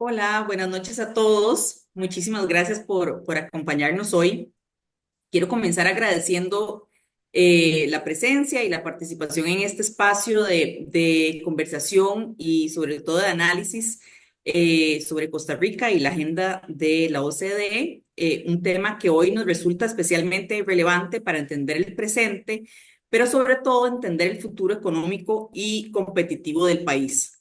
Hola, buenas noches a todos. Muchísimas gracias por acompañarnos hoy. Quiero comenzar agradeciendo la presencia y la participación en este espacio de conversación y sobre todo de análisis sobre Costa Rica y la agenda de la OCDE, un tema que hoy nos resulta especialmente relevante para entender el presente, pero sobre todo entender el futuro económico y competitivo del país.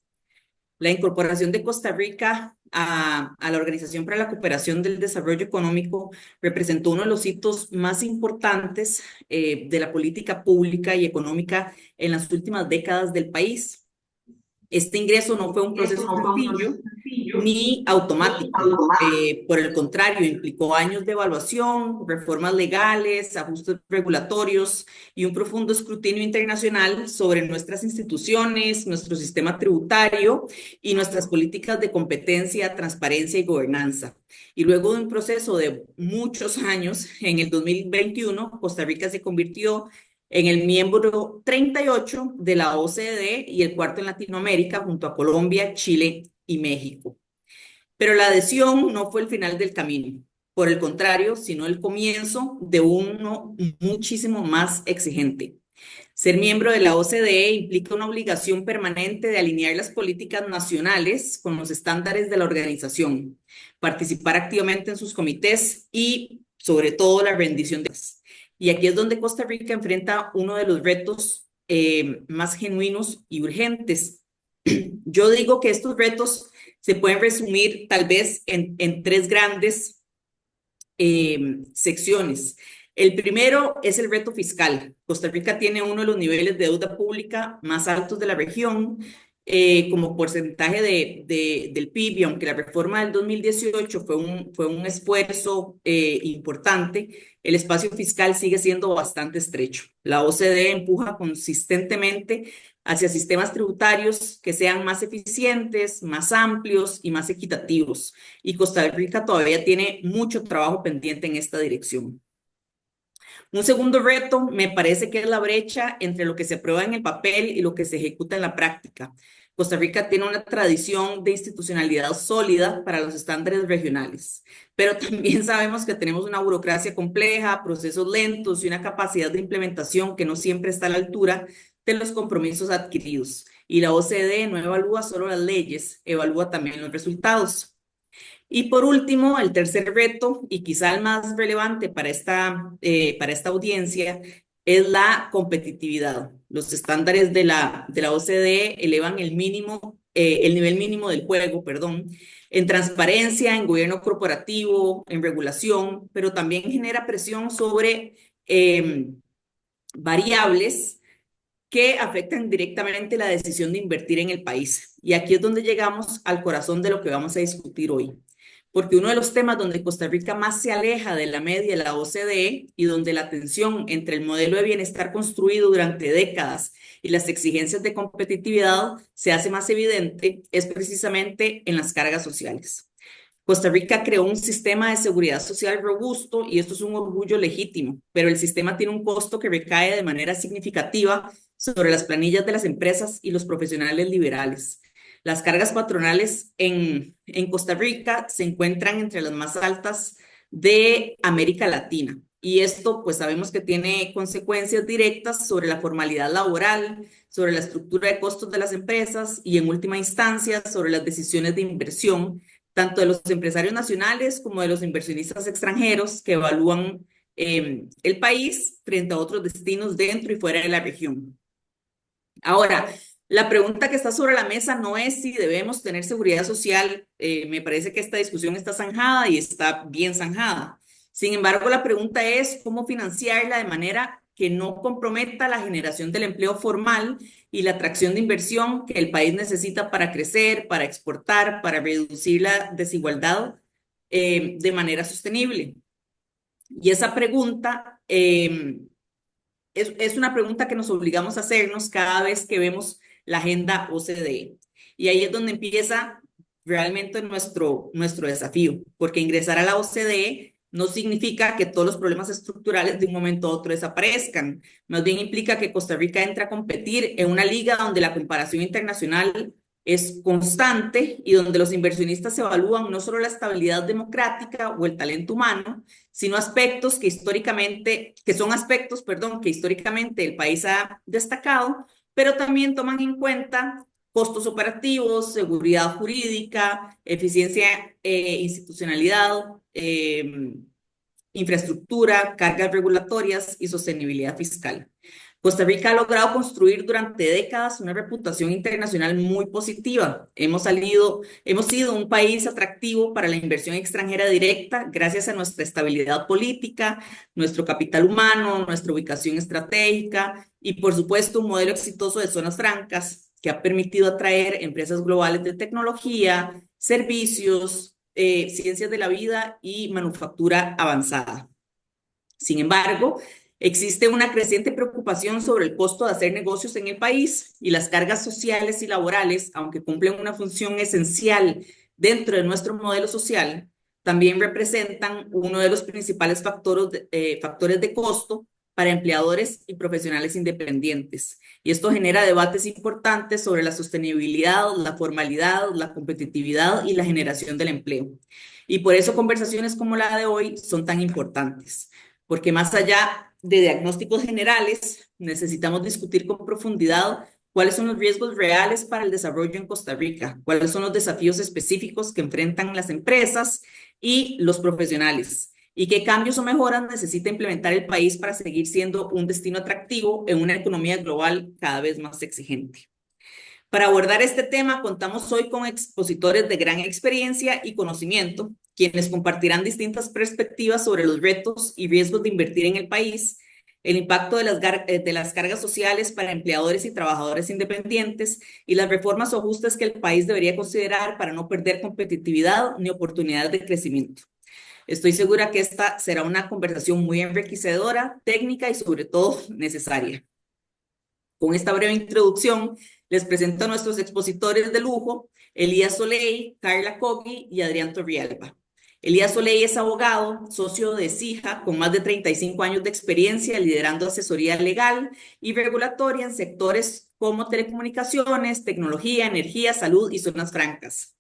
La incorporación de Costa Rica a la Organización para la Cooperación del Desarrollo Económico representó uno de los hitos más importantes de la política pública y económica en las últimas décadas del país. Este ingreso no fue un proceso sencillo ni automático. Por el contrario, implicó años de evaluación, reformas legales, ajustes regulatorios y un profundo escrutinio internacional sobre nuestras instituciones, nuestro sistema tributario y nuestras políticas de competencia, transparencia y gobernanza. Y luego de un proceso de muchos años, en el 2021, Costa Rica se convirtió en el miembro 38 de la OCDE y el cuarto en Latinoamérica, junto a Colombia, Chile y México. Pero la adhesión no fue el final del camino, por el contrario, sino el comienzo de uno muchísimo más exigente. Ser miembro de la OCDE implica una obligación permanente de alinear las políticas nacionales con los estándares de la organización, participar activamente en sus comités y, sobre todo, la rendición de cuentas. Y aquí es donde Costa Rica enfrenta uno de los retos más genuinos y urgentes. Yo digo que estos retos se pueden resumir tal vez en tres grandes secciones. El primero es el reto fiscal. Costa Rica tiene uno de los niveles de deuda pública más altos de la región como porcentaje del PIB, y aunque la reforma del 2018 fue un esfuerzo importante, el espacio fiscal sigue siendo bastante estrecho. La OCDE empuja consistentemente hacia sistemas tributarios que sean más eficientes, más amplios y más equitativos. Y Costa Rica todavía tiene mucho trabajo pendiente en esta dirección. Un segundo reto me parece que es la brecha entre lo que se aprueba en el papel y lo que se ejecuta en la práctica. Costa Rica tiene una tradición de institucionalidad sólida para los estándares regionales, pero también sabemos que tenemos una burocracia compleja, procesos lentos y una capacidad de implementación que no siempre está a la altura de los compromisos adquiridos. Y la OCDE no evalúa solo las leyes, evalúa también los resultados. Y por último, el tercer reto, y quizá el más relevante para esta audiencia, es la competitividad. Los estándares de la OCDE elevan el nivel mínimo del juego, perdón, en transparencia, en gobierno corporativo, en regulación, pero también genera presión sobre variables que afectan directamente la decisión de invertir en el país. Y aquí es donde llegamos al corazón de lo que vamos a discutir hoy. Porque uno de los temas donde Costa Rica más se aleja de la media de la OCDE y donde la tensión entre el modelo de bienestar construido durante décadas y las exigencias de competitividad se hace más evidente es precisamente en las cargas sociales. Costa Rica creó un sistema de seguridad social robusto y esto es un orgullo legítimo, pero el sistema tiene un costo que recae de manera significativa sobre las planillas de las empresas y los profesionales liberales. Las cargas patronales en Costa Rica se encuentran entre las más altas de América Latina. Y esto, pues sabemos que tiene consecuencias directas sobre la formalidad laboral, sobre la estructura de costos de las empresas y, en última instancia, sobre las decisiones de inversión tanto de los empresarios nacionales como de los inversionistas extranjeros que evalúan el país frente a otros destinos dentro y fuera de la región. Ahora, la pregunta que está sobre la mesa no es si debemos tener seguridad social. Me parece que esta discusión está zanjada y está bien zanjada. Sin embargo, la pregunta es cómo financiarla de manera que no comprometa la generación del empleo formal y la atracción de inversión que el país necesita para crecer, para exportar, para reducir la desigualdad de manera sostenible. Y esa pregunta es una pregunta que nos obligamos a hacernos cada vez que vemos la agenda OCDE. Y ahí es donde empieza realmente nuestro desafío, porque ingresar a la OCDE no significa que todos los problemas estructurales de un momento a otro desaparezcan. Más bien implica que Costa Rica entra a competir en una liga donde la comparación internacional es constante y donde los inversionistas evalúan no solo la estabilidad democrática o el talento humano, sino aspectos que son aspectos, perdón, que históricamente el país ha destacado, pero también toman en cuenta costos operativos, seguridad jurídica, eficiencia, institucionalidad, infraestructura, cargas regulatorias y sostenibilidad fiscal. Costa Rica ha logrado construir durante décadas una reputación internacional muy positiva. Hemos sido un país atractivo para la inversión extranjera directa gracias a nuestra estabilidad política, nuestro capital humano, nuestra ubicación estratégica y, por supuesto, un modelo exitoso de zonas francas que ha permitido atraer empresas globales de tecnología, servicios, ciencias de la vida y manufactura avanzada. Sin embargo, existe una creciente preocupación sobre el costo de hacer negocios en el país y las cargas sociales y laborales, aunque cumplen una función esencial dentro de nuestro modelo social, también representan uno de los principales factores de costo para empleadores y profesionales independientes. Y esto genera debates importantes sobre la sostenibilidad, la formalidad, la competitividad y la generación del empleo. Y por eso conversaciones como la de hoy son tan importantes porque más allá de diagnósticos generales, necesitamos discutir con profundidad cuáles son los riesgos reales para el desarrollo en Costa Rica, cuáles son los desafíos específicos que enfrentan las empresas y los profesionales, y qué cambios o mejoras necesita implementar el país para seguir siendo un destino atractivo en una economía global cada vez más exigente. Para abordar este tema, contamos hoy con expositores de gran experiencia y conocimiento, quienes compartirán distintas perspectivas sobre los retos y riesgos de invertir en el país, el impacto de las cargas sociales para empleadores y trabajadores independientes y las reformas o ajustes que el país debería considerar para no perder competitividad ni oportunidades de crecimiento. Estoy segura que esta será una conversación muy enriquecedora, técnica y sobre todo necesaria. Con esta breve introducción, les presento a nuestros expositores de lujo, Elías Soleil, Carla Cogui y Adrián Torrialba. Elías Soleil es abogado, socio de CIJA, con más de 35 años de experiencia liderando asesoría legal y regulatoria en sectores como telecomunicaciones, tecnología, energía, salud y zonas francas.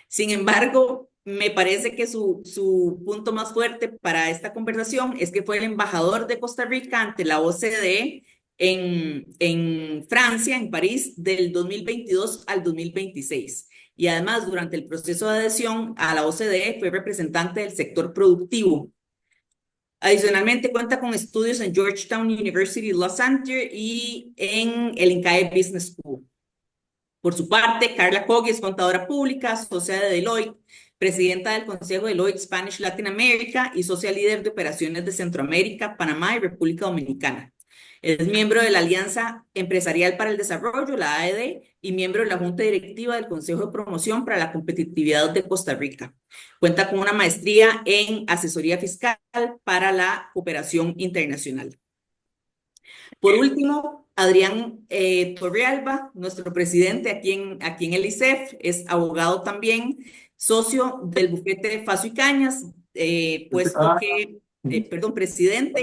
Sin embargo, me parece que su punto más fuerte para esta conversación es que fue el embajador de Costa Rica ante la OCDE en Francia, en París, del 2022 al 2026. Y además, durante el proceso de adhesión a la OCDE, fue representante del sector productivo. Adicionalmente, cuenta con estudios en Georgetown University Law Center y en el INCAE Business School. Por su parte, Carla Cogui es contadora pública, socia de Deloitte, presidenta del Consejo de Deloitte Spanish Latin America y socia líder de operaciones de Centroamérica, Panamá y República Dominicana. Es miembro de la Alianza Empresarial para el Desarrollo, la AED, y miembro de la Junta Directiva del Consejo de Promoción para la Competitividad de Costa Rica. Cuenta con una maestría en asesoría fiscal para la cooperación internacional. Por último, Adrián Torrealba, nuestro presidente aquí en el ICEF, es abogado también, socio del bufete Faso y Cañas, presidente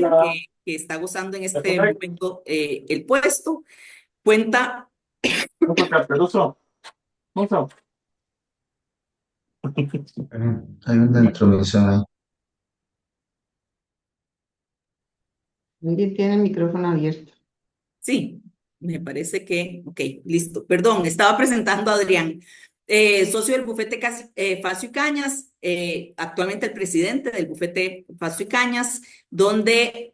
que está gozando en este momento el puesto. Cuenta. Hay una introducción ahí. Alguien tiene el micrófono abierto. Sí, me parece que, ok, listo. Perdón, estaba presentando a Adrián, socio del bufete Facio y Cañas, actualmente el presidente del bufete Facio y Cañas, donde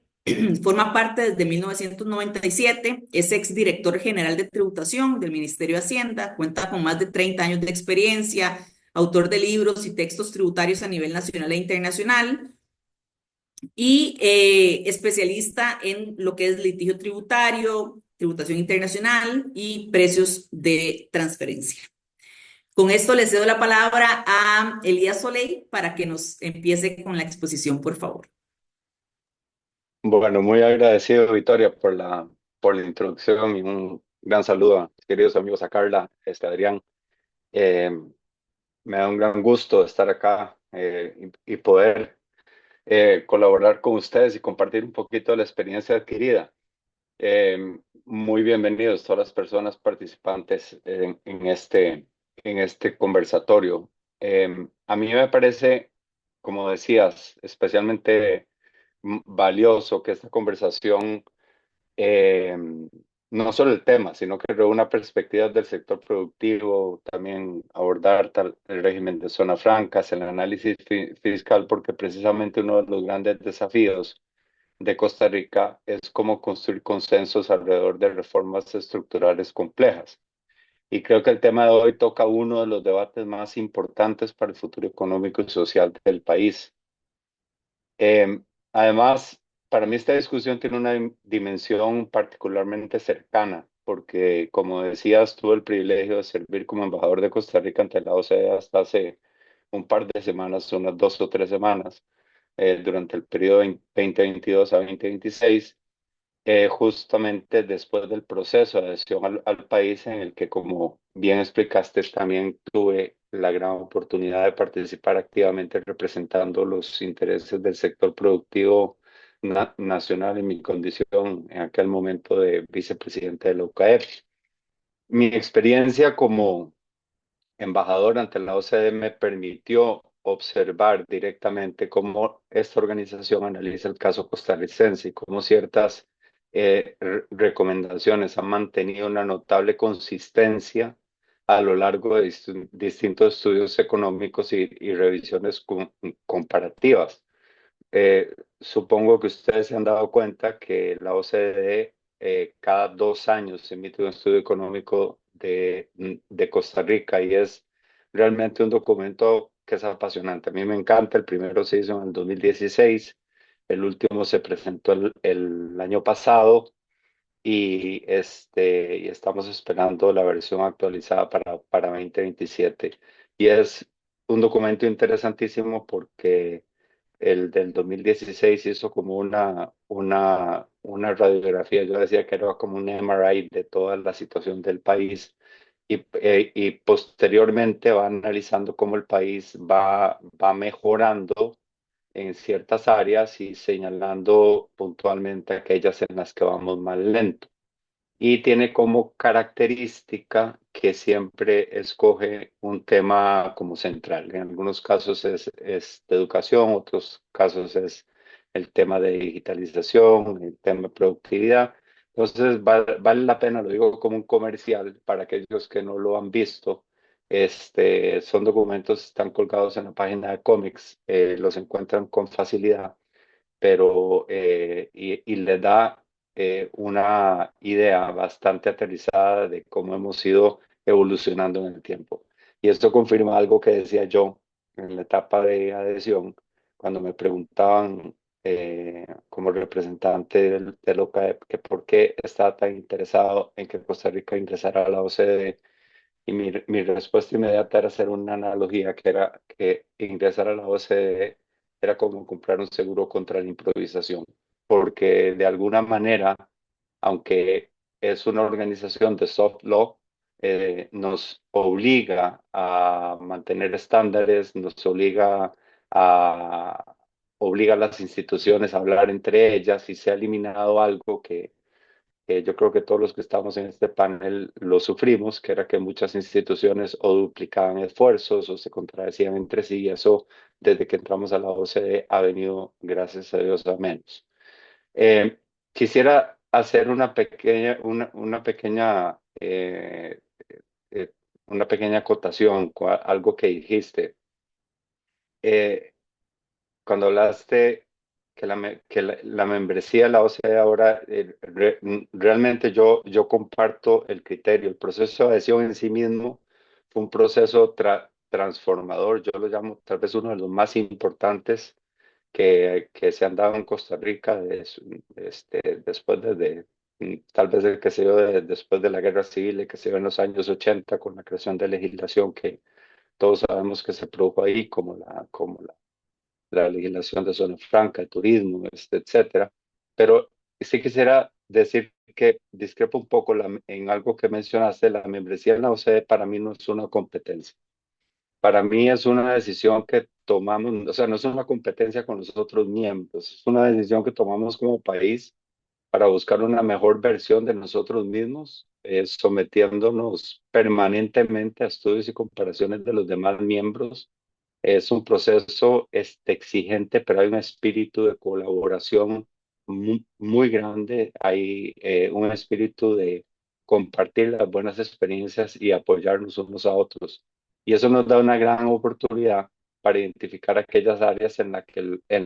forma parte desde 1997, es exdirector general de tributación del Ministerio de Hacienda, cuenta con más de 30 años de experiencia, autor de libros y textos tributarios a nivel nacional e internacional, y especialista en lo que es litigio tributario, tributación internacional y precios de transferencia. Con esto le cedo la palabra a Elías Soleil para que nos empiece con la exposición, por favor. Bueno, muy agradecido, Victoria, por la introducción y un gran saludo a mis queridos amigos, a Carla, Adrián. Me da un gran gusto estar acá y poder colaborar con ustedes y compartir un poquito de la experiencia adquirida. Muy bienvenidos todas las personas participantes en este en este conversatorio. A mí me parece, como decías, especialmente valioso que esta conversación, eh, no solo el tema, sino que reúna perspectivas del sector productivo, también abordar el régimen de zonas francas, el análisis fiscal, porque precisamente uno de los grandes desafíos de Costa Rica es cómo construir consensos alrededor de reformas estructurales complejas. Y creo que el tema de hoy toca uno de los debates más importantes para el futuro económico y social del país. Además, para mí esta discusión tiene una dimensión particularmente cercana, porque como decías, tuve el privilegio de servir como embajador de Costa Rica ante la OCDE hasta hace un par de semanas, unas 2 o 3 semanas, durante el periodo 2022 a 2026, justamente después del proceso de adhesión al país en el que, como bien explicaste, también tuve la gran oportunidad de participar activamente representando los intereses del sector productivo nacional en mi condición en aquel momento de vicepresidente de la UCAEP. Mi experiencia como embajador ante la OCDE me permitió observar directamente cómo esta organización analiza el caso costarricense y cómo ciertas recomendaciones han mantenido una notable consistencia a lo largo de distintos estudios económicos y revisiones comparativas. Supongo que ustedes se han dado cuenta que la OCDE cada 2 años emite un estudio económico de Costa Rica y es realmente un documento que es apasionante. A mí me encanta. El primero se hizo en el 2016, el último se presentó el año pasado y estamos esperando la versión actualizada para 2027. Y es un documento interesantísimo porque el del 2016 hizo como una radiografía. Yo decía que era como un MRI de toda la situación del país y posteriormente va analizando cómo el país va mejorando en ciertas áreas y señalando puntualmente aquellas en las que vamos más lento. Y tiene como característica que siempre escoge un tema como central. En algunos casos es de educación, otros casos es el tema de digitalización, el tema de productividad. Entonces vale la pena, lo digo como un comercial para aquellos que no lo han visto. Son documentos, están colgados en la página de cómics, los encuentran con facilidad, pero y le da una idea bastante aterrizada de cómo hemos ido evolucionando en el tiempo. Y esto confirma algo que decía yo en la etapa de adhesión, cuando me preguntaban como representante del OCAEP que por qué estaba tan interesado en que Costa Rica ingresara a la OCDE. Y mi respuesta inmediata era hacer una analogía que era que ingresar a la OCDE era como comprar un seguro contra la improvisación, porque de alguna manera, aunque es una organización de soft law, nos obliga a mantener estándares, obliga a las instituciones a hablar entre ellas y se ha eliminado algo que yo creo que todos los que estamos en este panel lo sufrimos, que era que muchas instituciones o duplicaban esfuerzos o se contradecían entre sí, y eso desde que entramos a la OCDE ha venido, gracias a Dios, a menos. Eh, Quisiera hacer eh, una pequeña acotación, algo que dijiste. Eh, Cuando hablaste que la membresía de la OCDE ahora, realmente yo comparto el criterio. El proceso de adhesión en sí mismo fue un proceso transformador. Yo lo llamo tal vez uno de los más importantes que se han dado en Costa Rica después tal vez el que se dio después de la Guerra Civil, el que se dio en los años 80 con la creación de legislación que todos sabemos que se produjo ahí, como la legislación de zona franca, el turismo, etcétera. Pero sí quisiera decir que discrepo un poco en algo que mencionaste. La membresía en la OCDE para mí no es una competencia. Para mí es una decisión que tomamos, o sea, no es una competencia con los otros miembros, es una decisión que tomamos como país para buscar una mejor versión de nosotros mismos, sometiéndonos permanentemente a estudios y comparaciones de los demás miembros. Es un proceso exigente, pero hay un espíritu de colaboración muy grande. Hay un espíritu de compartir las buenas experiencias y apoyarnos unos a otros. Y eso nos da una gran oportunidad para identificar aquellas áreas en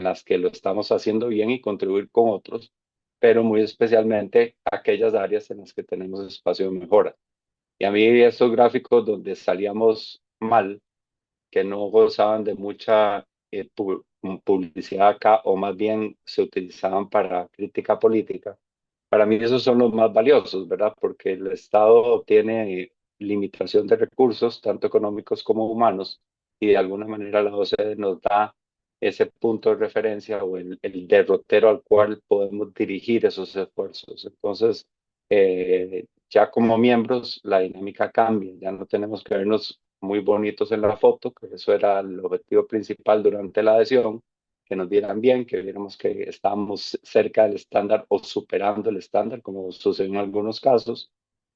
las que lo estamos haciendo bien y contribuir con otros, pero muy especialmente aquellas áreas en las que tenemos espacio de mejora. Y a mí estos gráficos donde salíamos mal, que no gozaban de mucha publicidad acá, o más bien se utilizaban para crítica política. Para mí esos son los más valiosos, ¿verdad? Porque el Estado tiene limitación de recursos, tanto económicos como humanos, y de alguna manera la OCDE nos da ese punto de referencia o el derrotero al cual podemos dirigir esos esfuerzos. Entonces, ya como miembros, la dinámica cambia, ya no tenemos que vernos muy bonitos en la foto, que eso era el objetivo principal durante la adhesión, que nos vieran bien, que viéramos que estábamos cerca del estándar o superando el estándar, como sucedió en algunos casos,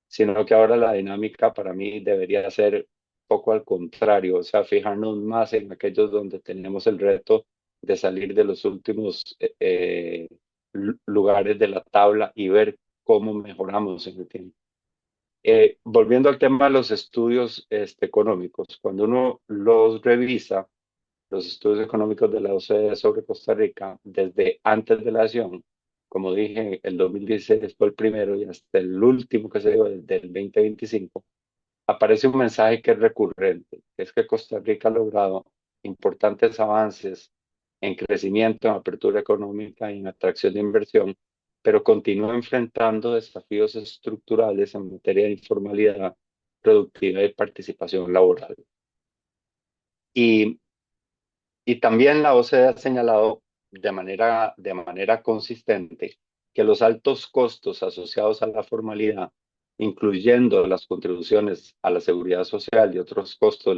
sino que ahora la dinámica para mí debería ser poco al contrario, o sea, fijarnos más en aquellos donde tenemos el reto de salir de los últimos lugares de la tabla y ver cómo mejoramos en el tiempo. Volviendo al tema de los estudios económicos, cuando uno los revisa, los estudios económicos de la OCDE sobre Costa Rica, desde antes de la acción, como dije, el 2016 fue el primero y hasta el último que se dio desde el 2025, aparece un mensaje que es recurrente, que es que Costa Rica ha logrado importantes avances en crecimiento, en apertura económica y en atracción de inversión, pero continúa enfrentando desafíos estructurales en materia de informalidad, productividad y participación laboral. Y, y también la OCDE ha señalado de manera consistente que los altos costos asociados a la formalidad, incluyendo las contribuciones a la seguridad social y otros costos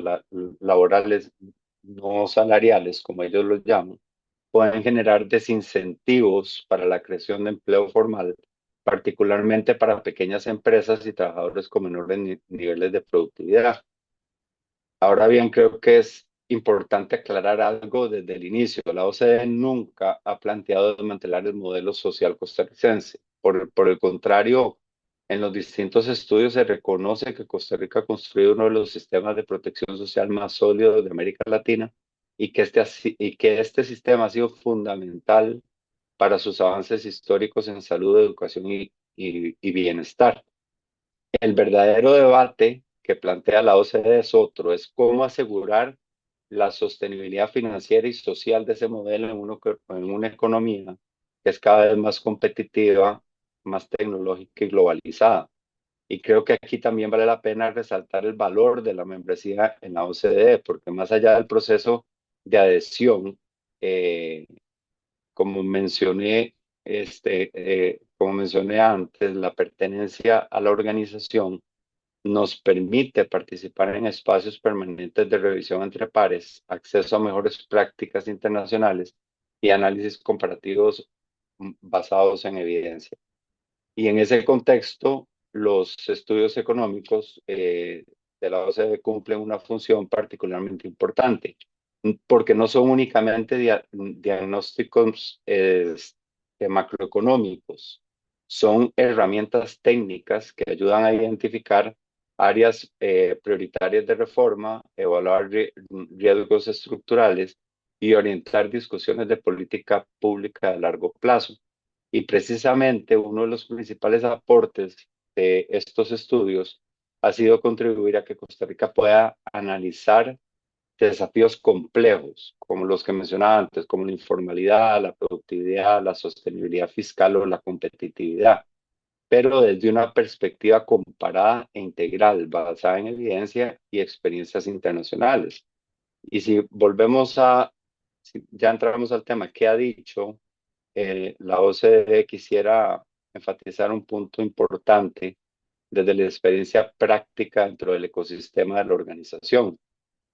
laborales no salariales, como ellos los llaman, pueden generar desincentivos para la creación de empleo formal, particularmente para pequeñas empresas y trabajadores con menores niveles de productividad. Ahora bien, creo que es importante aclarar algo desde el inicio. La OCDE nunca ha planteado desmantelar el modelo social costarricense. Por el contrario, en los distintos estudios se reconoce que Costa Rica ha construido uno de los sistemas de protección social más sólidos de América Latina y que y que este sistema ha sido fundamental para sus avances históricos en salud, educación y bienestar. El verdadero debate que plantea la OCDE es otro, es cómo asegurar la sostenibilidad financiera y social de ese modelo en una economía que es cada vez más competitiva, más tecnológica y globalizada. Y creo que aquí también vale la pena resaltar el valor de la membresía en la OCDE, porque más allá del proceso de adhesión, eh, como mencioné, como mencioné antes, la pertenencia a la organización nos permite participar en espacios permanentes de revisión entre pares, acceso a mejores prácticas internacionales y análisis comparativos basados en evidencia. Y en ese contexto, los estudios económicos de la OCDE cumplen una función particularmente importante, porque no son únicamente diagnósticos macroeconómicos, son herramientas técnicas que ayudan a identificar áreas prioritarias de reforma, evaluar riesgos estructurales y orientar discusiones de política pública a largo plazo. Y precisamente uno de los principales aportes de estos estudios ha sido contribuir a que Costa Rica pueda analizar desafíos complejos, como los que mencionaba antes, como la informalidad, la productividad, la sostenibilidad fiscal o la competitividad, pero desde una perspectiva comparada e integral, basada en evidencia y experiencias internacionales. Y si ya entramos al tema, ¿qué ha dicho la OCDE? Quisiera enfatizar un punto importante desde la experiencia práctica dentro del ecosistema de la organización.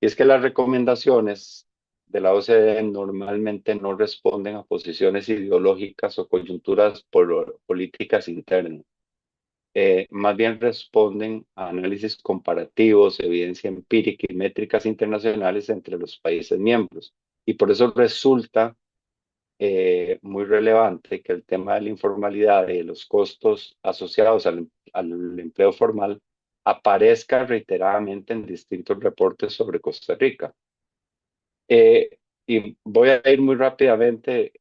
Y es que las recomendaciones de la OCDE normalmente no responden a posiciones ideológicas o coyunturas políticas internas. Más bien responden a análisis comparativos, evidencia empírica y métricas internacionales entre los países miembros. Y por eso resulta muy relevante que el tema de la informalidad y de los costos asociados al empleo formal aparezca reiteradamente en distintos reportes sobre Costa Rica. Y voy a ir muy rápidamente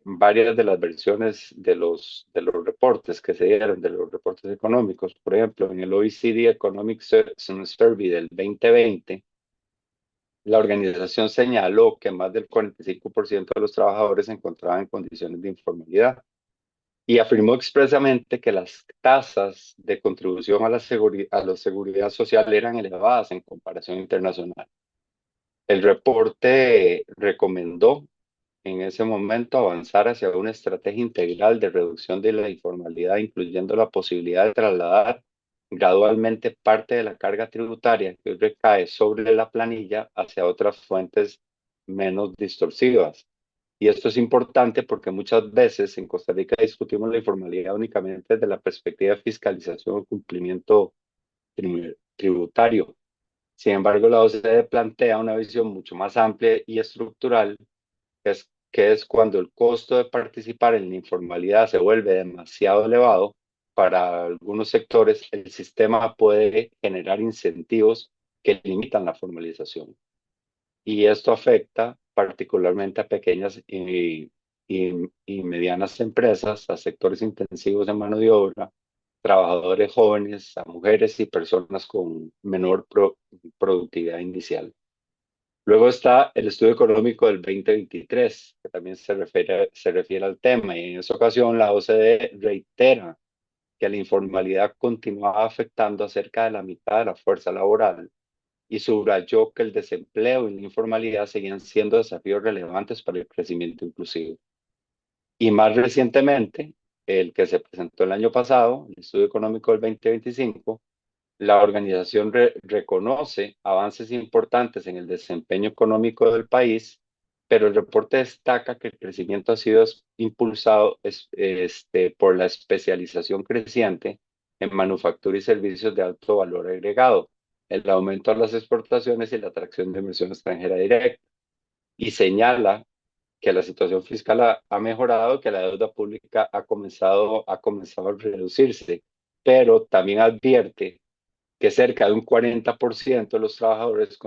varias de las versiones de los reportes que se dieron, de los reportes económicos. Por ejemplo, en el OECD Economic Survey del 2020, la organización señaló que más del 45% de los trabajadores se encontraban en condiciones de informalidad y afirmó expresamente que las tasas de contribución a la seguridad social eran elevadas en comparación internacional. El reporte recomendó en ese momento avanzar hacia una estrategia integral de reducción de la informalidad, incluyendo la posibilidad de trasladar gradualmente parte de la carga tributaria que hoy recae sobre la planilla hacia otras fuentes menos distorsivas. Y esto es importante porque muchas veces en Costa Rica discutimos la informalidad únicamente desde la perspectiva de fiscalización o cumplimiento tributario. Sin embargo, la OCDE plantea una visión mucho más amplia y estructural, que es cuando el costo de participar en la informalidad se vuelve demasiado elevado para algunos sectores, el sistema puede generar incentivos que limitan la formalización. Y esto afecta particularmente a pequeñas y medianas empresas, a sectores intensivos de mano de obra, trabajadores jóvenes, a mujeres y personas con menor productividad inicial. Luego está el estudio económico del 2023, que también se refiere al tema, y en esa ocasión la OCDE reitera que la informalidad continuaba afectando a cerca de la mitad de la fuerza laboral y subrayó que el desempleo y la informalidad seguían siendo desafíos relevantes para el crecimiento inclusivo. Y más recientemente, el que se presentó el año pasado, el estudio económico del 2025, la organización reconoce avances importantes en el desempeño económico del país, pero el reporte destaca que el crecimiento ha sido impulsado por la especialización creciente en manufactura y servicios de alto valor agregado, el aumento de las exportaciones y la atracción de inversión extranjera directa. Y señala que la situación fiscal ha mejorado, que la deuda pública ha comenzado a reducirse, pero también advierte que cerca de un 40% de los trabajadores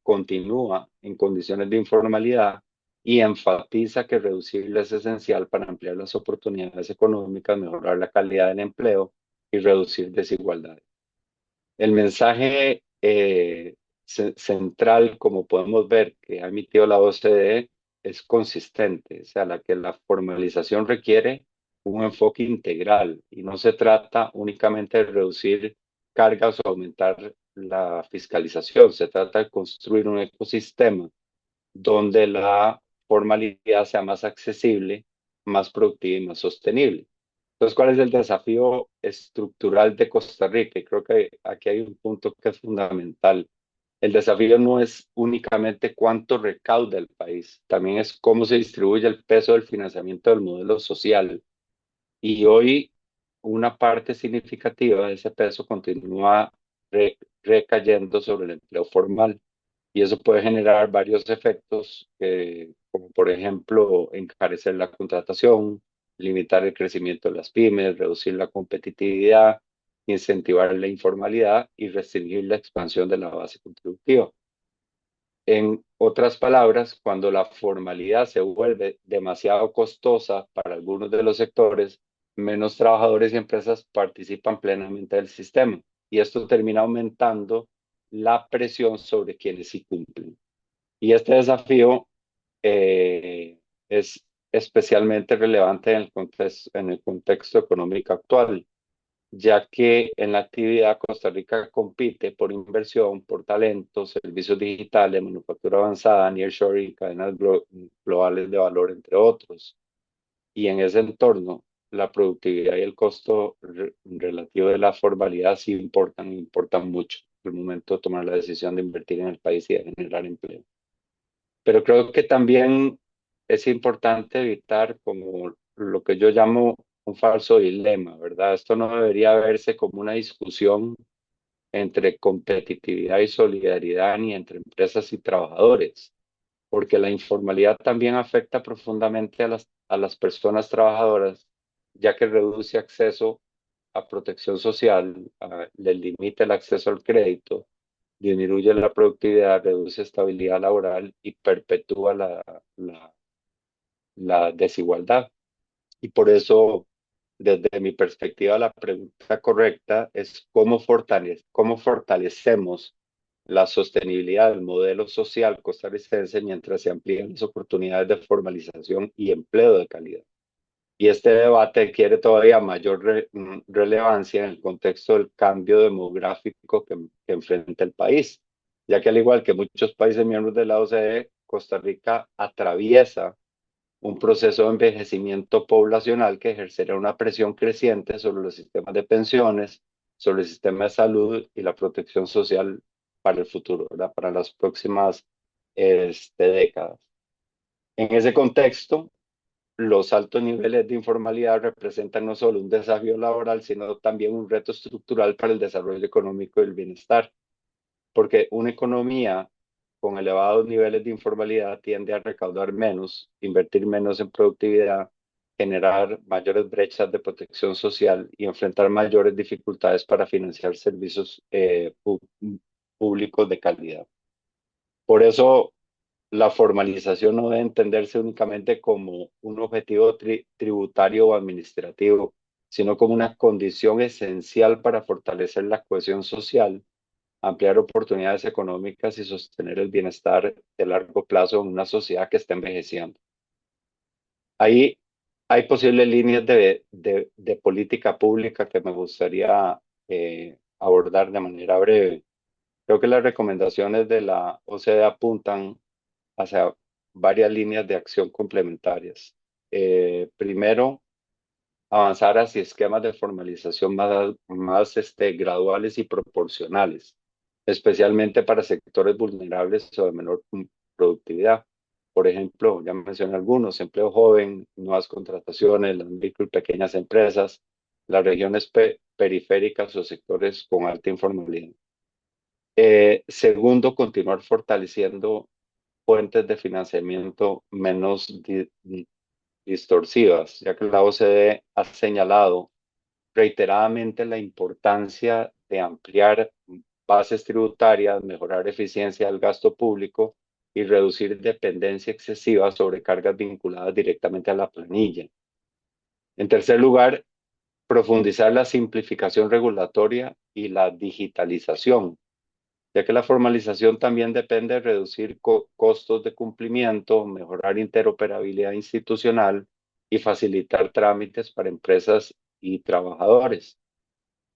continúa en condiciones de informalidad y enfatiza que reducirla es esencial para ampliar las oportunidades económicas, mejorar la calidad del empleo y reducir desigualdades. El mensaje central, como podemos ver, que ha emitido la OCDE es consistente, o sea, la formalización requiere un enfoque integral y no se trata únicamente de reducir cargas o aumentar la fiscalización, se trata de construir un ecosistema donde la formalidad sea más accesible, más productiva y más sostenible. Entonces, ¿cuál es el desafío estructural de Costa Rica? Y creo que aquí hay un punto que es fundamental. El desafío no es únicamente cuánto recauda el país, también es cómo se distribuye el peso del financiamiento del modelo social. Y hoy una parte significativa de ese peso continúa recayendo sobre el empleo formal. Y eso puede generar varios efectos, como por ejemplo encarecer la contratación, limitar el crecimiento de las pymes, reducir la competitividad, incentivar la informalidad y restringir la expansión de la base contributiva. En otras palabras, cuando la formalidad se vuelve demasiado costosa para algunos de los sectores, menos trabajadores y empresas participan plenamente del sistema. Y esto termina aumentando la presión sobre quienes sí cumplen. Y este desafío es especialmente relevante en el contexto económico actual, ya que en la actividad Costa Rica compite por inversión, por talento, servicios digitales, manufactura avanzada, nearshoring, cadenas globales de valor, entre otros. Y en ese entorno, la productividad y el costo relativo de la formalidad sí importan mucho en el momento de tomar la decisión de invertir en el país y de generar empleo. Pero creo que también es importante evitar como lo que yo llamo un falso dilema, ¿verdad? Esto no debería verse como una discusión entre competitividad y solidaridad ni entre empresas y trabajadores, porque la informalidad también afecta profundamente a las personas trabajadoras, ya que reduce acceso a protección social, le limita el acceso al crédito, disminuye la productividad, reduce estabilidad laboral y perpetúa la, la desigualdad. Y por eso, desde mi perspectiva, la pregunta correcta es cómo fortalecemos la sostenibilidad del modelo social costarricense mientras se amplían las oportunidades de formalización y empleo de calidad. Y este debate adquiere todavía mayor relevancia en el contexto del cambio demográfico que enfrenta el país, ya que al igual que muchos países miembros de la OCDE, Costa Rica atraviesa un proceso de envejecimiento poblacional que ejercerá una presión creciente sobre los sistemas de pensiones, sobre el sistema de salud y la protección social para el futuro, ¿verdad? Para las próximas décadas. En ese contexto, los altos niveles de informalidad representan no solo un desafío laboral, sino también un reto estructural para el desarrollo económico y el bienestar, porque una economía con elevados niveles de informalidad tiende a recaudar menos, invertir menos en productividad, generar mayores brechas de protección social y enfrentar mayores dificultades para financiar servicios públicos de calidad. Por eso, la formalización no debe entenderse únicamente como un objetivo tributario o administrativo, sino como una condición esencial para fortalecer la cohesión social, ampliar oportunidades económicas y sostener el bienestar de largo plazo en una sociedad que está envejeciendo. Ahí hay posibles líneas de política pública que me gustaría abordar de manera breve. Creo que las recomendaciones de la OCDE apuntan hacia varias líneas de acción complementarias. Primero, avanzar hacia esquemas de formalización más graduales y proporcionales, especialmente para sectores vulnerables o de menor productividad. Por ejemplo, ya mencioné algunos, empleo joven, nuevas contrataciones, las micro y pequeñas empresas, las regiones periféricas o sectores con alta informalidad. Segundo, continuar fortaleciendo fuentes de financiamiento menos distorsivas, ya que la OCDE ha señalado reiteradamente la importancia de ampliar bases tributarias, mejorar eficiencia del gasto público y reducir dependencia excesiva sobre cargas vinculadas directamente a la planilla. En tercer lugar, profundizar la simplificación regulatoria y la digitalización, ya que la formalización también depende de reducir costos de cumplimiento, mejorar interoperabilidad institucional y facilitar trámites para empresas y trabajadores.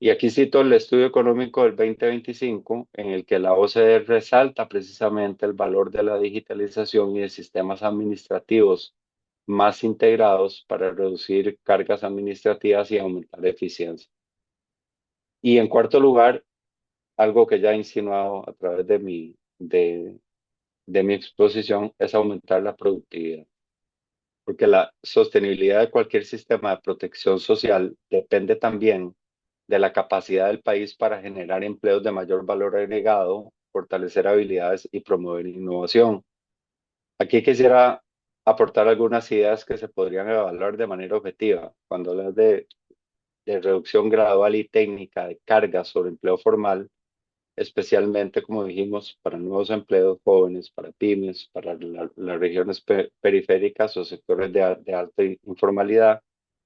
Y aquí cito el estudio económico del 2025, en el que la OCDE resalta precisamente el valor de la digitalización y de sistemas administrativos más integrados para reducir cargas administrativas y aumentar la eficiencia. Y en cuarto lugar, algo que ya he insinuado a través de mi exposición es aumentar la productividad, porque la sostenibilidad de cualquier sistema de protección social depende también de la capacidad del país para generar empleos de mayor valor agregado, fortalecer habilidades y promover innovación. Aquí quisiera aportar algunas ideas que se podrían evaluar de manera objetiva. Cuando hablas de reducción gradual y técnica de cargas sobre empleo formal, especialmente, como dijimos, para nuevos empleos jóvenes, para pymes, para las regiones periféricas o sectores de alta informalidad.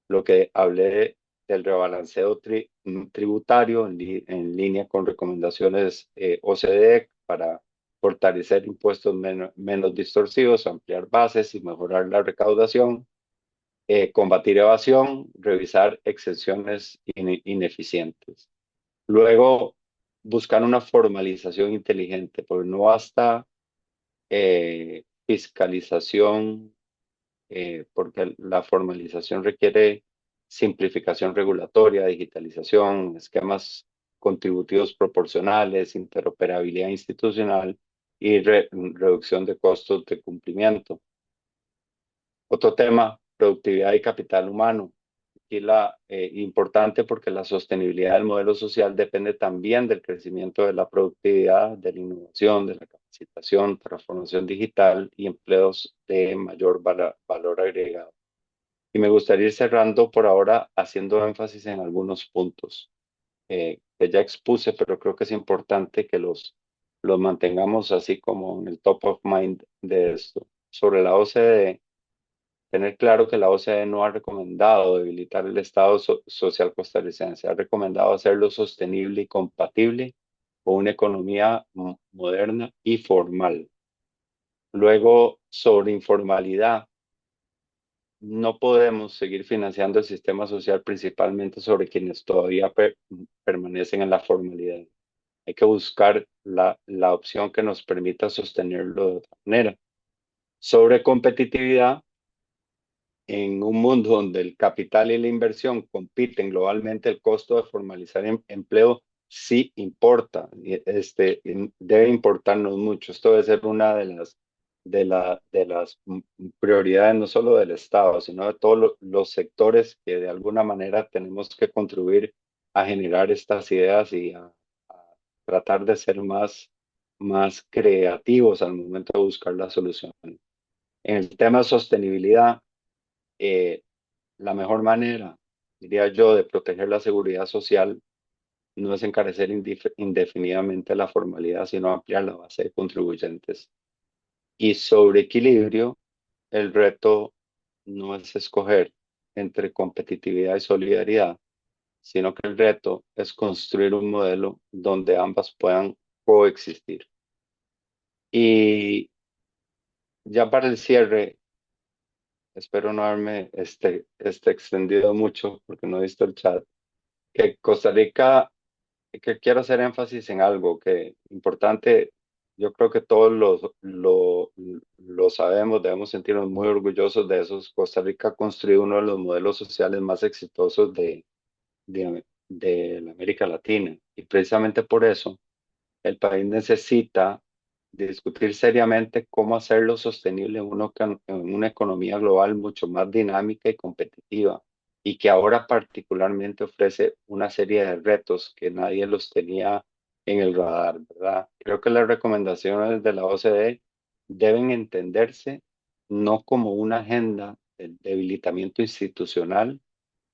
Lo que hablé del rebalanceo tributario en línea con recomendaciones OCDE para fortalecer impuestos menos distorsivos, ampliar bases y mejorar la recaudación, combatir evasión, revisar exenciones ineficientes. Luego, buscar una formalización inteligente, porque no basta fiscalización, porque la formalización requiere simplificación regulatoria, digitalización, esquemas contributivos proporcionales, interoperabilidad institucional y reducción de costos de cumplimiento. Otro tema, productividad y capital humano. Aquí importante porque la sostenibilidad del modelo social depende también del crecimiento de la productividad, de la innovación, de la capacitación, transformación digital y empleos de mayor valor agregado. Y me gustaría ir cerrando por ahora haciendo énfasis en algunos puntos que ya expuse, pero creo que es importante que los mantengamos así como en el top of mind de esto. Sobre la OCDE, tener claro que la OCDE no ha recomendado debilitar el Estado social costarricense, ha recomendado hacerlo sostenible y compatible con una economía moderna y formal. Luego, sobre informalidad, no podemos seguir financiando el sistema social principalmente sobre quienes todavía permanecen en la formalidad. Hay que buscar la opción que nos permita sostenerlo de otra manera. Sobre competitividad, en un mundo donde el capital y la inversión compiten globalmente, el costo de formalizar empleo sí importa, debe importarnos mucho. Esto debe ser una de las prioridades no solo del Estado, sino de todos los sectores que de alguna manera tenemos que contribuir a generar estas ideas y a tratar de ser más creativos al momento de buscar la solución. En el tema de sostenibilidad, eh, la mejor manera, diría yo, de proteger la seguridad social no es encarecer indefinidamente la formalidad, sino ampliar la base de contribuyentes. Y sobre equilibrio, el reto no es escoger entre competitividad y solidaridad, sino que el reto es construir un modelo donde ambas puedan coexistir. Y ya para el cierre, espero no haberme extendido mucho porque no he visto el chat, que Costa Rica, que quiero hacer énfasis en algo que importante, yo creo que todos lo sabemos, debemos sentirnos muy orgullosos de eso. Costa Rica ha construido uno de los modelos sociales más exitosos de la América Latina y precisamente por eso el país necesita discutir seriamente cómo hacerlo sostenible en una economía global mucho más dinámica y competitiva, y que ahora particularmente ofrece una serie de retos que nadie los tenía en el radar, ¿verdad? Creo que las recomendaciones de la OCDE deben entenderse no como una agenda de debilitamiento institucional,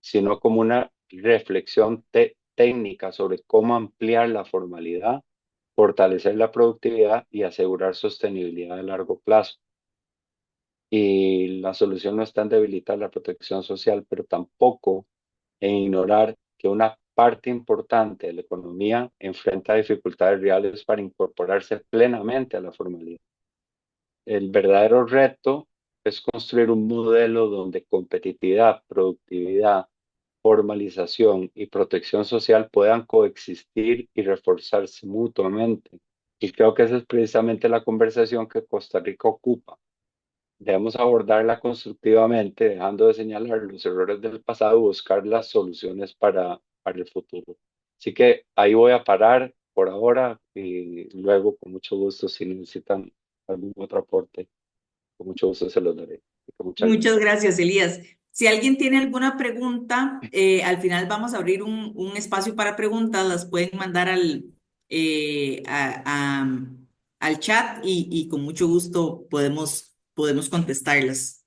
sino como una reflexión técnica sobre cómo ampliar la formalidad, fortalecer la productividad y asegurar sostenibilidad a largo plazo. Y la solución no está en debilitar la protección social, pero tampoco en ignorar que una parte importante de la economía enfrenta dificultades reales para incorporarse plenamente a la formalidad. El verdadero reto es construir un modelo donde competitividad, productividad, formalización y protección social puedan coexistir y reforzarse mutuamente. Y creo que esa es precisamente la conversación que Costa Rica ocupa. Debemos abordarla constructivamente, dejando de señalar los errores del pasado y buscar las soluciones para el futuro. Así que ahí voy a parar por ahora y luego, con mucho gusto, si necesitan algún otro aporte, con mucho gusto se los daré. Muchas Muchas gracias. gracias, Elías. Si alguien tiene alguna pregunta, al final vamos a abrir un espacio para preguntas, las pueden mandar eh, a- a- al chat y con mucho gusto podemos contestarlas.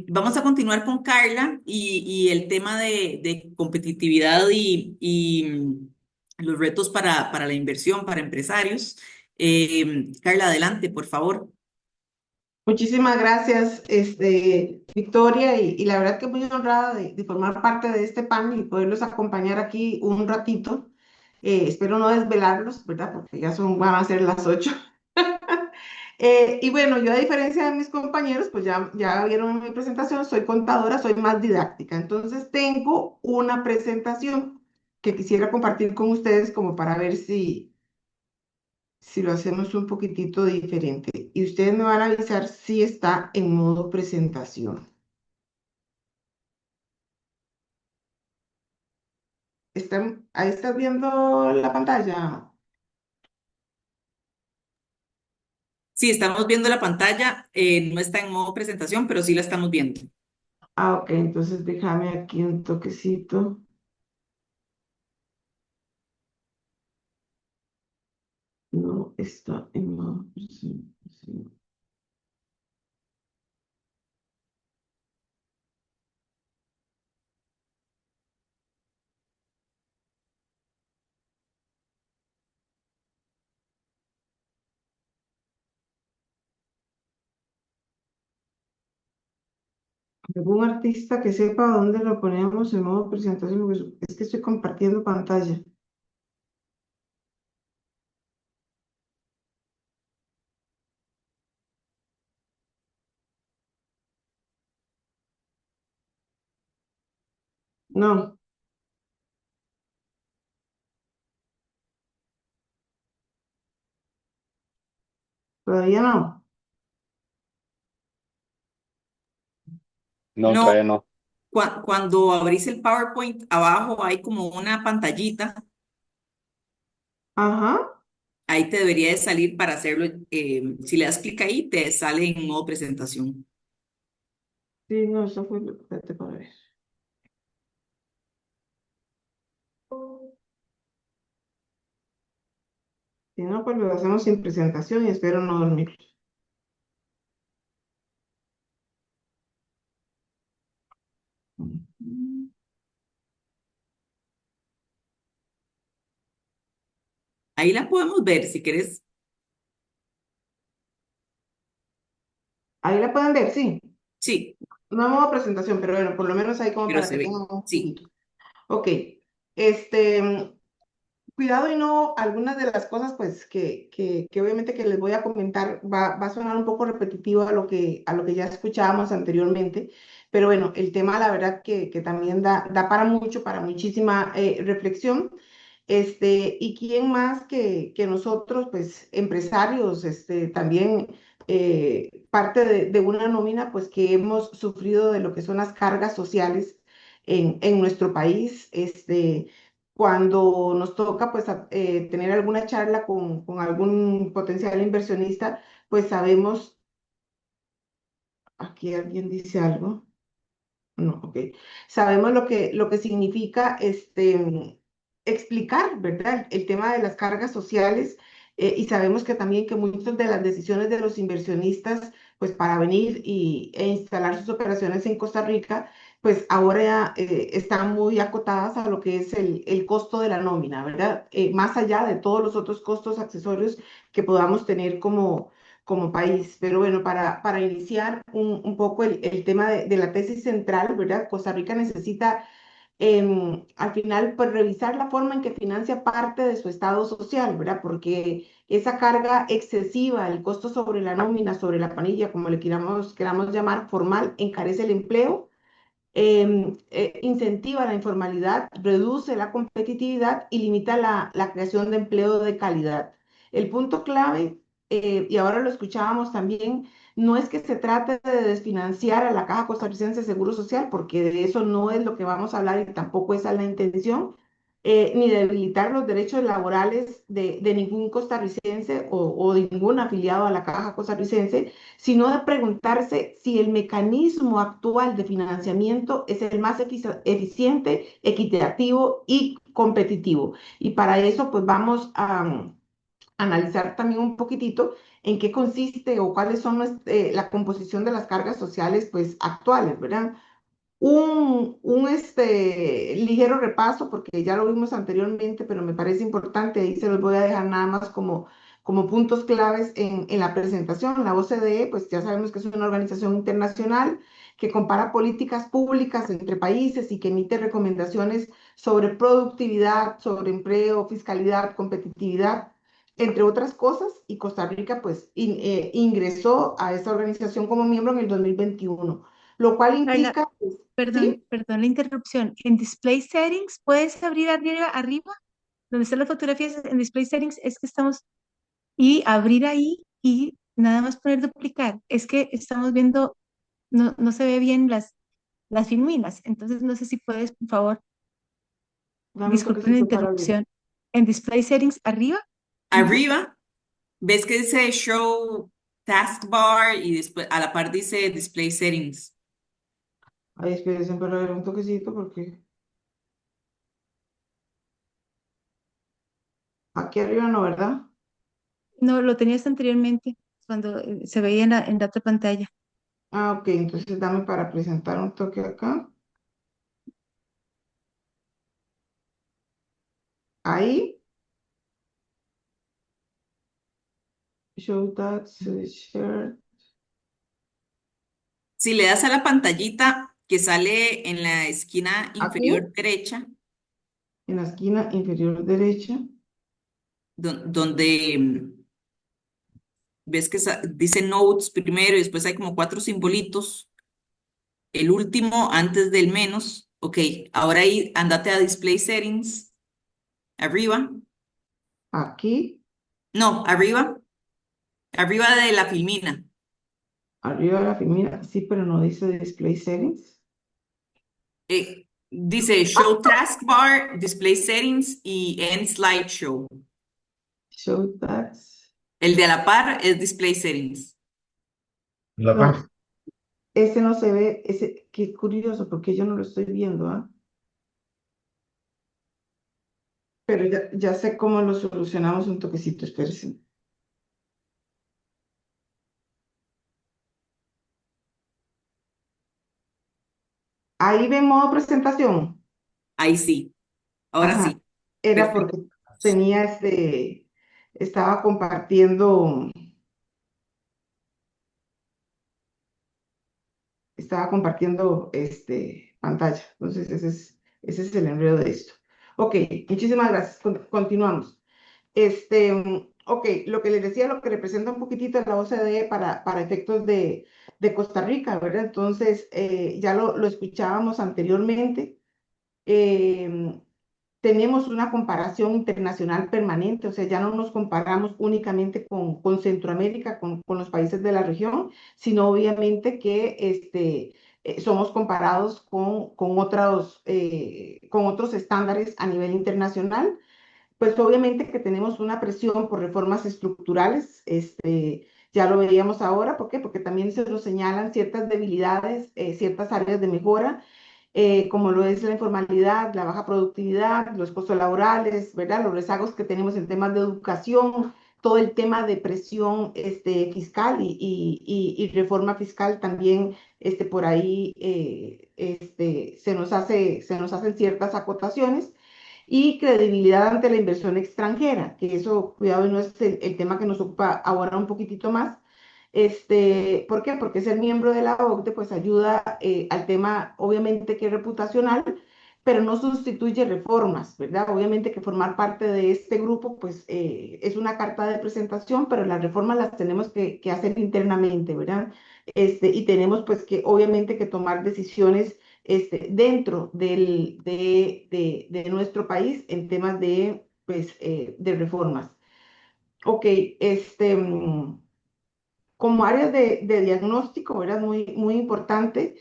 Vamos a continuar con Carla y el tema de competitividad y los retos para la inversión, para empresarios. Carla, adelante, por favor. Muchísimas gracias, Victoria, y la verdad que muy honrada de formar parte de este panel y poderlos acompañar aquí un ratito. Espero no desvelarlos, ¿verdad? Porque ya van a ser las 8. Y bueno, yo a diferencia de mis compañeros, pues ya vieron mi presentación, soy contadora, soy más didáctica. Entonces tengo una presentación que quisiera compartir con ustedes como para ver si lo hacemos un poquitito diferente. Y ustedes me van a avisar si está en modo presentación. Ahí estás viendo la pantalla. Sí, estamos viendo la pantalla, no está en modo presentación, pero sí la estamos viendo. Ah, ok, entonces déjame aquí un toquecito. No está en modo presentación. ¿Algún artista que sepa dónde lo ponemos en modo presentación? Porque es que estoy compartiendo pantalla. No, todavía no. No, No, todavía no. cuando abrís el PowerPoint, abajo hay como una pantallita, Ajá. ahí te debería de salir para hacerlo, si le das clic ahí, te sale en modo presentación. Sí, no, eso fue lo espérate para ver. Si no, pues lo hacemos sin presentación y espero no dormir. Ujú. Ahí la podemos ver, si querés. Ahí la pueden ver, sí. Sí, No modo presentación, pero bueno, por lo menos ahí como pero para se que ve. tengan un Sí, poquito. Ok. Este, cuidado y no, algunas de las cosas pues que obviamente que les voy a comentar va a sonar un poco repetitivo a lo que ya escuchábamos anteriormente, pero bueno, el tema la verdad que también da para mucho, para muchísima reflexión. Y quién más que nosotros, pues empresarios, también parte de una nómina, pues que hemos sufrido de lo que son las cargas sociales en nuestro país, cuando nos toca pues tener alguna charla con algún potencial inversionista, pues sabemos, aquí alguien dice algo. No, ok. Sabemos lo que significa explicar, ¿verdad? El tema de las cargas sociales y sabemos que también que muchas de las decisiones de los inversionistas, pues para venir e instalar sus operaciones en Costa Rica, pues ahora están muy acotadas a lo que es el costo de la nómina, ¿verdad? Más allá de todos los otros costos accesorios que podamos tener como país. Pero bueno, para iniciar un poco el tema de la tesis central, ¿verdad? Costa Rica necesita al final pues revisar la forma en que financia parte de su estado social, ¿verdad? Porque esa carga excesiva, el costo sobre la nómina, sobre la planilla, como le queramos llamar, formal, encarece el empleo, incentiva la informalidad, reduce la competitividad y limita la creación de empleo de calidad. El punto clave, y ahora lo escuchábamos también, no es que se trate de desfinanciar a la Caja Costarricense de Seguro Social, porque de eso no es lo que vamos a hablar y tampoco esa es la intención, ni debilitar los derechos laborales de ningún costarricense o de ningún afiliado a la Caja Costarricense, sino de preguntarse si el mecanismo actual de financiamiento es el más eficiente, equitativo y competitivo. Y para eso, pues vamos a analizar también un poquitito en qué consiste o cuáles son la composición de las cargas sociales, pues actuales, ¿verdad? Ligero repaso, porque ya lo vimos anteriormente, pero me parece importante, ahí se los voy a dejar nada más como puntos claves en la presentación. La OCDE, pues ya sabemos que es una organización internacional que compara políticas públicas entre países y que emite recomendaciones sobre productividad, sobre empleo, fiscalidad, competitividad, entre otras cosas, y Costa Rica, pues, ingresó a esta organización como miembro en el 2021, lo cual Carla, implica, pues, perdón, ¿sí? perdón la interrupción. En Display Settings, ¿puedes abrir arriba, donde están las fotografías? En Display Settings es que estamos, y abrir ahí y nada más poner duplicar. Es que estamos viendo, no se ve bien las filminas. Entonces, no sé si puedes, por favor, Dame un disculpen la toquecito para abrir. interrupción. En Display Settings, arriba, arriba, ves que dice Show. taskbar y después a la par dice display settings. Ahí espérense, pero a ver un toquecito porque aquí arriba no, ¿verdad? No, lo tenías anteriormente, cuando se veía en la otra pantalla. Ah, ok, entonces dame para presentar un toque acá. Ahí, show that, share. Si le das a la pantallita que sale en la esquina Aquí, inferior derecha, en la esquina inferior derecha. donde ves que dice notes primero y después hay como cuatro simbolitos, el último antes del menos. Ok, ahora ahí andate a display settings, arriba. Aquí, No, arriba, arriba de la filmina. arriba de la mira, sí, pero no dice display settings. Dice Show Taskbar, Display Settings y End Slideshow. Show that. El de a la par es Display Settings. No, ese no se ve, ese, qué curioso, porque yo no lo estoy viendo, ¿ah? Pero ya sé cómo lo solucionamos un toquecito, espérense. Ahí ve modo presentación. Ahí sí, ahora Ajá, sí. era Perfecto. porque tenía estaba compartiendo pantalla. Entonces, ese es el enredo de esto. Ok, muchísimas gracias. Continuamos. Ok, lo que les decía, lo que representa un poquitito la OCDE para efectos de Costa Rica, ¿verdad? Entonces, ya lo escuchábamos anteriormente. em, Tenemos una comparación internacional permanente, o sea, ya no nos comparamos únicamente con Centroamérica, con los países de la región, sino obviamente que somos comparados con otros estándares a nivel internacional. Pues obviamente que tenemos una presión por reformas estructurales, ya lo veíamos ahora, ¿por qué? Porque también se nos señalan ciertas debilidades, ciertas áreas de mejora, como lo es la informalidad, la baja productividad, los costos laborales, ¿verdad? Los rezagos que tenemos en temas de educación, todo el tema de presión fiscal y reforma fiscal también por ahí se nos hacen ciertas acotaciones y credibilidad ante la inversión extranjera, que eso, cuidado, no es el tema que nos ocupa ahora un poquitito más. ¿Por qué? Porque ser miembro de la OCDE pues ayuda al tema, obviamente que es reputacional, pero no sustituye reformas, ¿verdad? Obviamente que formar parte de este grupo pues es una carta de presentación, pero las reformas las tenemos que hacer internamente, ¿verdad? Y tenemos pues que obviamente que tomar decisiones dentro de nuestro país en temas de reformas. Ok, como áreas de diagnóstico, ¿verdad? Muy, muy importante.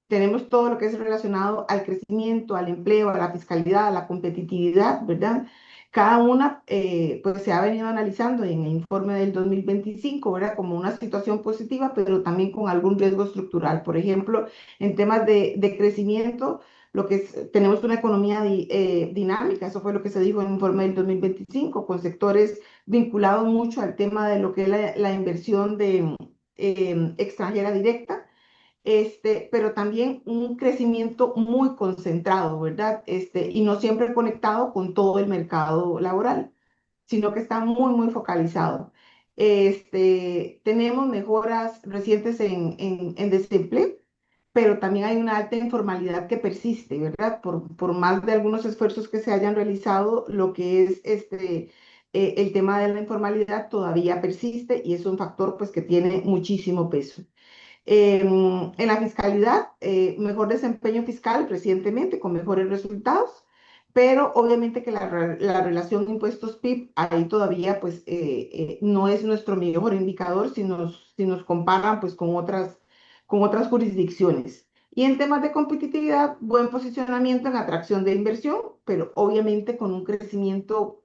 Tenemos todo lo que es relacionado al crecimiento, al empleo, a la fiscalidad, a la competitividad, ¿verdad? Cada una pues se ha venido analizando en el informe del 2025, ¿verdad? Como una situación positiva, pero también con algún riesgo estructural. Por ejemplo, en temas de crecimiento, tenemos una economía dinámica, eso fue lo que se dijo en el informe del 2025, con sectores vinculados mucho al tema de lo que es la inversión extranjera directa, pero también un crecimiento muy concentrado, ¿verdad? Y no siempre conectado con todo el mercado laboral, sino que está muy, muy focalizado. Tenemos mejoras recientes en desempleo, pero también hay una alta informalidad que persiste, ¿verdad? Por más de algunos esfuerzos que se hayan realizado, lo que es el tema de la informalidad todavía persiste y es un factor pues que tiene muchísimo peso. En la fiscalidad, mejor desempeño fiscal recientemente con mejores resultados, pero obviamente que la relación impuestos-PIB ahí todavía pues no es nuestro mejor indicador si nos comparan pues con otras jurisdicciones. Y en temas de competitividad, buen posicionamiento en atracción de inversión, pero obviamente con un crecimiento,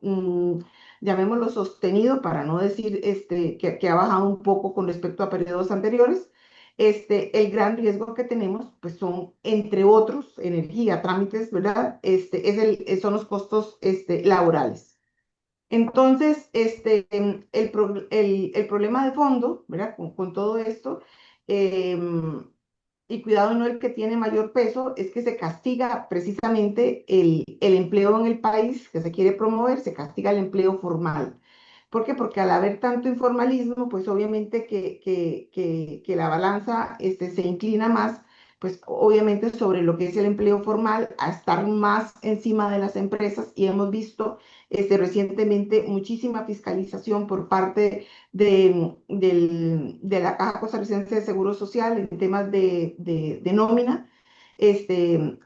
llamémoslo sostenido, para no decir que ha bajado un poco con respecto a periodos anteriores. El gran riesgo que tenemos, pues son, entre otros, energía, trámites, ¿verdad? Son los costos laborales. Entonces, el problema de fondo, ¿verdad? Con todo esto, em, y cuidado, no el que tiene mayor peso, es que se castiga precisamente el empleo en el país que se quiere promover, se castiga el empleo formal. ¿Por qué? Porque al haber tanto informalismo, pues obviamente que la balanza se inclina más, pues obviamente sobre lo que es el empleo formal, a estar más encima de las empresas, y hemos visto recientemente muchísima fiscalización por parte de la Caja Costarricense de Seguro Social en temas de nómina,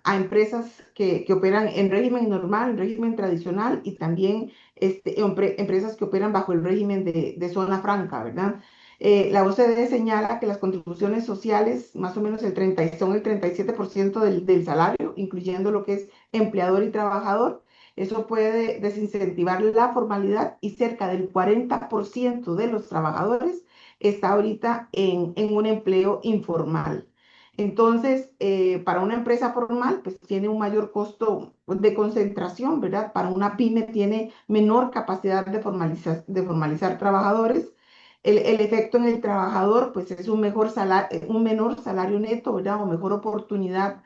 a empresas que operan en régimen normal, en régimen tradicional, y también empresas que operan bajo el régimen de zona franca, ¿verdad? La OCDE señala que las contribuciones sociales, más o menos son el 37% del salario, incluyendo lo que es empleador y trabajador. Eso puede desincentivar la formalidad, y cerca del 40% de los trabajadores está ahorita en un empleo informal. Entonces, para una empresa formal, pues tiene un mayor costo de concentración, ¿verdad? Para una pyme tiene menor capacidad de formalizar trabajadores. El efecto en el trabajador, pues es un menor salario neto, ¿verdad? O mejor oportunidad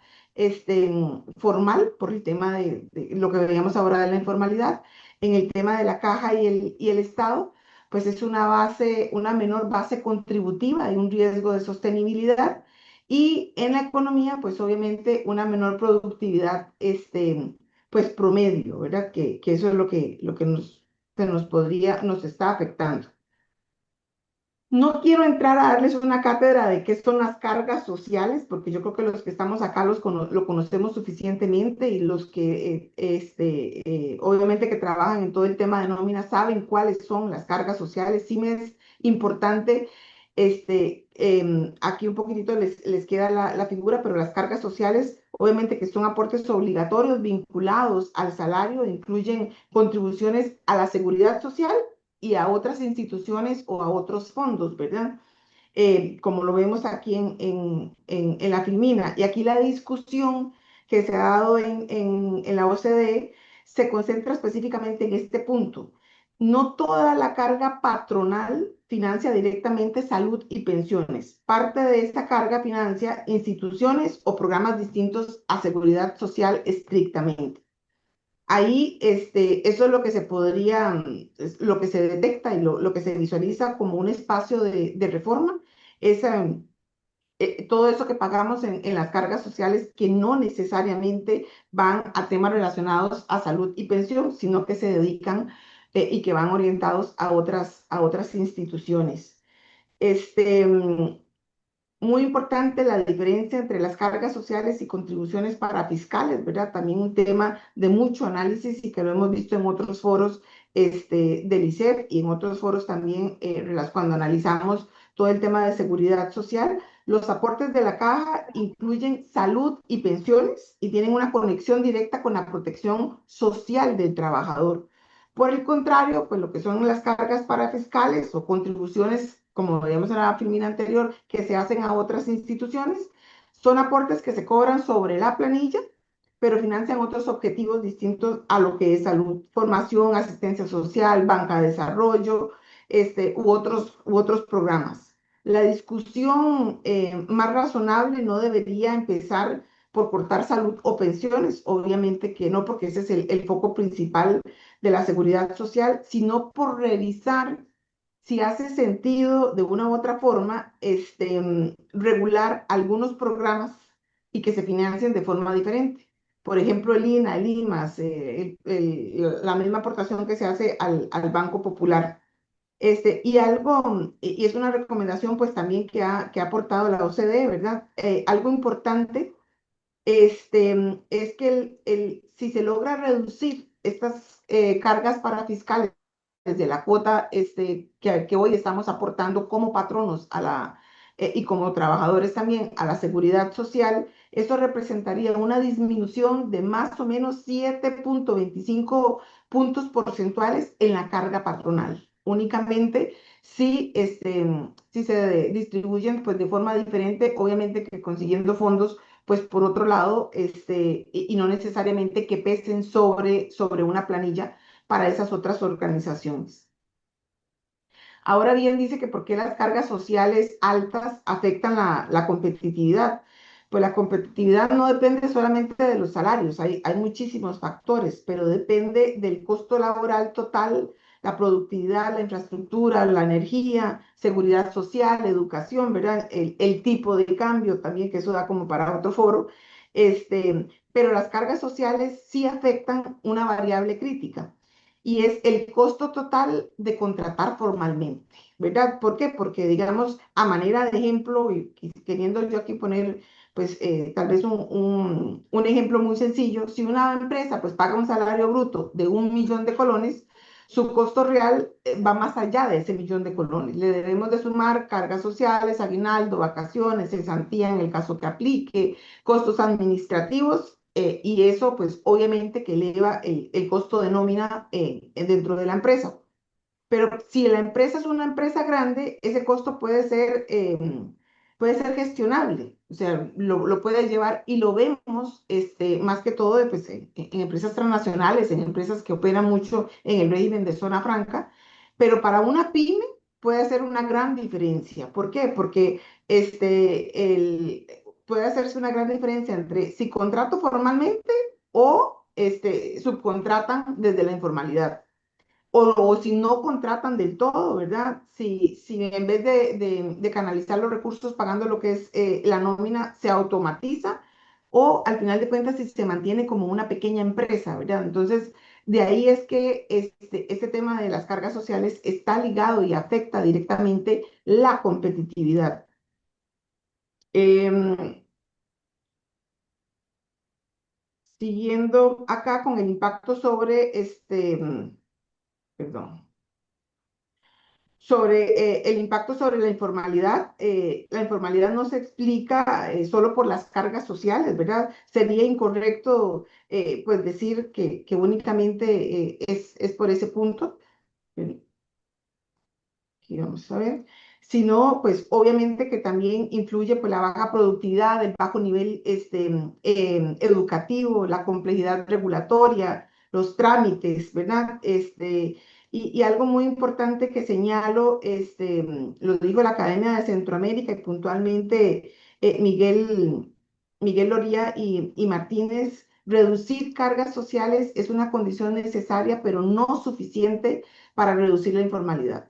formal, por el tema de lo que veíamos ahora de la informalidad. En el tema de la caja y el Estado, pues es una menor base contributiva y un riesgo de sostenibilidad. Y en la economía, pues obviamente una menor productividad, pues promedio, ¿verdad? Que eso es lo que nos está afectando. No quiero entrar a darles una cátedra de qué son las cargas sociales, porque yo creo que los que estamos acá lo conocemos suficientemente, y los que obviamente que trabajan en todo el tema de nómina saben cuáles son las cargas sociales. Sí me es importante, aquí un poquitito les queda la figura, pero las cargas sociales, obviamente que son aportes obligatorios vinculados al salario, incluyen contribuciones a la seguridad social y a otras instituciones o a otros fondos, ¿verdad? Como lo vemos aquí en la Filmina. Y aquí la discusión que se ha dado en la OCDE se concentra específicamente en este punto. No toda la carga patronal financia directamente salud y pensiones. Parte de esta carga financia instituciones o programas distintos a seguridad social estrictamente. Ahí, eso es lo que se podría, lo que se detecta y lo que se visualiza como un espacio de reforma, es todo eso que pagamos en las cargas sociales, que no necesariamente van a temas relacionados a salud y pensión, sino que se dedican y que van orientados a otras instituciones. Este, mm, Muy importante la diferencia entre las cargas sociales y contribuciones parafiscales, ¿verdad? También un tema de mucho análisis, y que lo hemos visto en otros foros del ICEF, y en otros foros también, cuando analizamos todo el tema de seguridad social. Los aportes de la caja incluyen salud y pensiones, y tienen una conexión directa con la protección social del trabajador. Por el contrario, pues lo que son las cargas parafiscales o contribuciones, como veíamos en la filmina anterior, que se hacen a otras instituciones, son aportes que se cobran sobre la planilla, pero financian otros objetivos distintos a lo que es salud, formación, asistencia social, banca de desarrollo, u otros programas. La discusión más razonable no debería empezar por cortar salud o pensiones, obviamente que no, porque ese es el foco principal de la seguridad social, sino por revisar si hace sentido de una u otra forma regular algunos programas y que se financien de forma diferente. Por ejemplo, el INA, el IMAS, la misma aportación que se hace al Banco Popular. Y es una recomendación pues también que ha aportado la OCDE, ¿verdad? Algo importante, es que si se logra reducir estas cargas parafiscales desde la cuota que hoy estamos aportando como patronos y como trabajadores también a la seguridad social, eso representaría una disminución de más o menos 7,25 puntos porcentuales en la carga patronal. Únicamente si se distribuyen pues, de forma diferente, obviamente que consiguiendo fondos, pues por otro lado, y no necesariamente que pesen sobre una planilla para esas otras organizaciones. Ahora bien, dice que por qué las cargas sociales altas afectan la competitividad. Pues la competitividad no depende solamente de los salarios, hay muchísimos factores, pero depende del costo laboral total, la productividad, la infraestructura, la energía, seguridad social, educación, ¿verdad? El tipo de cambio también, que eso da como para otro foro. Pero las cargas sociales sí afectan una variable crítica y es el costo total de contratar formalmente, ¿verdad? ¿Por qué? Porque, digamos, a manera de ejemplo, y queriendo yo aquí poner, pues, tal vez un ejemplo muy sencillo, si una empresa, pues, paga un salario bruto de 1 millón de colones, su costo real va más allá de ese 1 millón de colones. Le debemos de sumar cargas sociales, aguinaldo, vacaciones, cesantía en el caso que aplique, costos administrativos y eso pues obviamente que eleva el costo de nómina dentro de la empresa. Pero si la empresa es una empresa grande, ese costo puede ser gestionable, o sea, lo puede llevar y lo vemos más que todo pues, en empresas transnacionales, en empresas que operan mucho en el régimen de zona franca, pero para una pyme puede hacer una gran diferencia. ¿Por qué? Porque puede hacerse una gran diferencia entre si contrato formalmente o subcontratan desde la informalidad o si no contratan del todo, ¿verdad? Si en vez de canalizar los recursos pagando lo que es la nómina, se automatiza o al final de cuentas si se mantiene como una pequeña empresa, ¿verdad? Entonces, de ahí es que este tema de las cargas sociales está ligado y afecta directamente la competitividad. Em, Siguiendo acá con el impacto sobre perdón. Sobre el impacto sobre la informalidad no se explica solo por las cargas sociales, ¿verdad? Sería incorrecto pues decir que únicamente es por ese punto. Aquí vamos a ver. Sino, pues obviamente que también influye pues, la baja productividad, el bajo nivel educativo, la complejidad regulatoria, los trámites, ¿verdad? Y algo muy importante que señalo, lo dijo la Academia de Centroamérica y puntualmente Miguel Loría y Martínez, reducir cargas sociales es una condición necesaria, pero no suficiente para reducir la informalidad.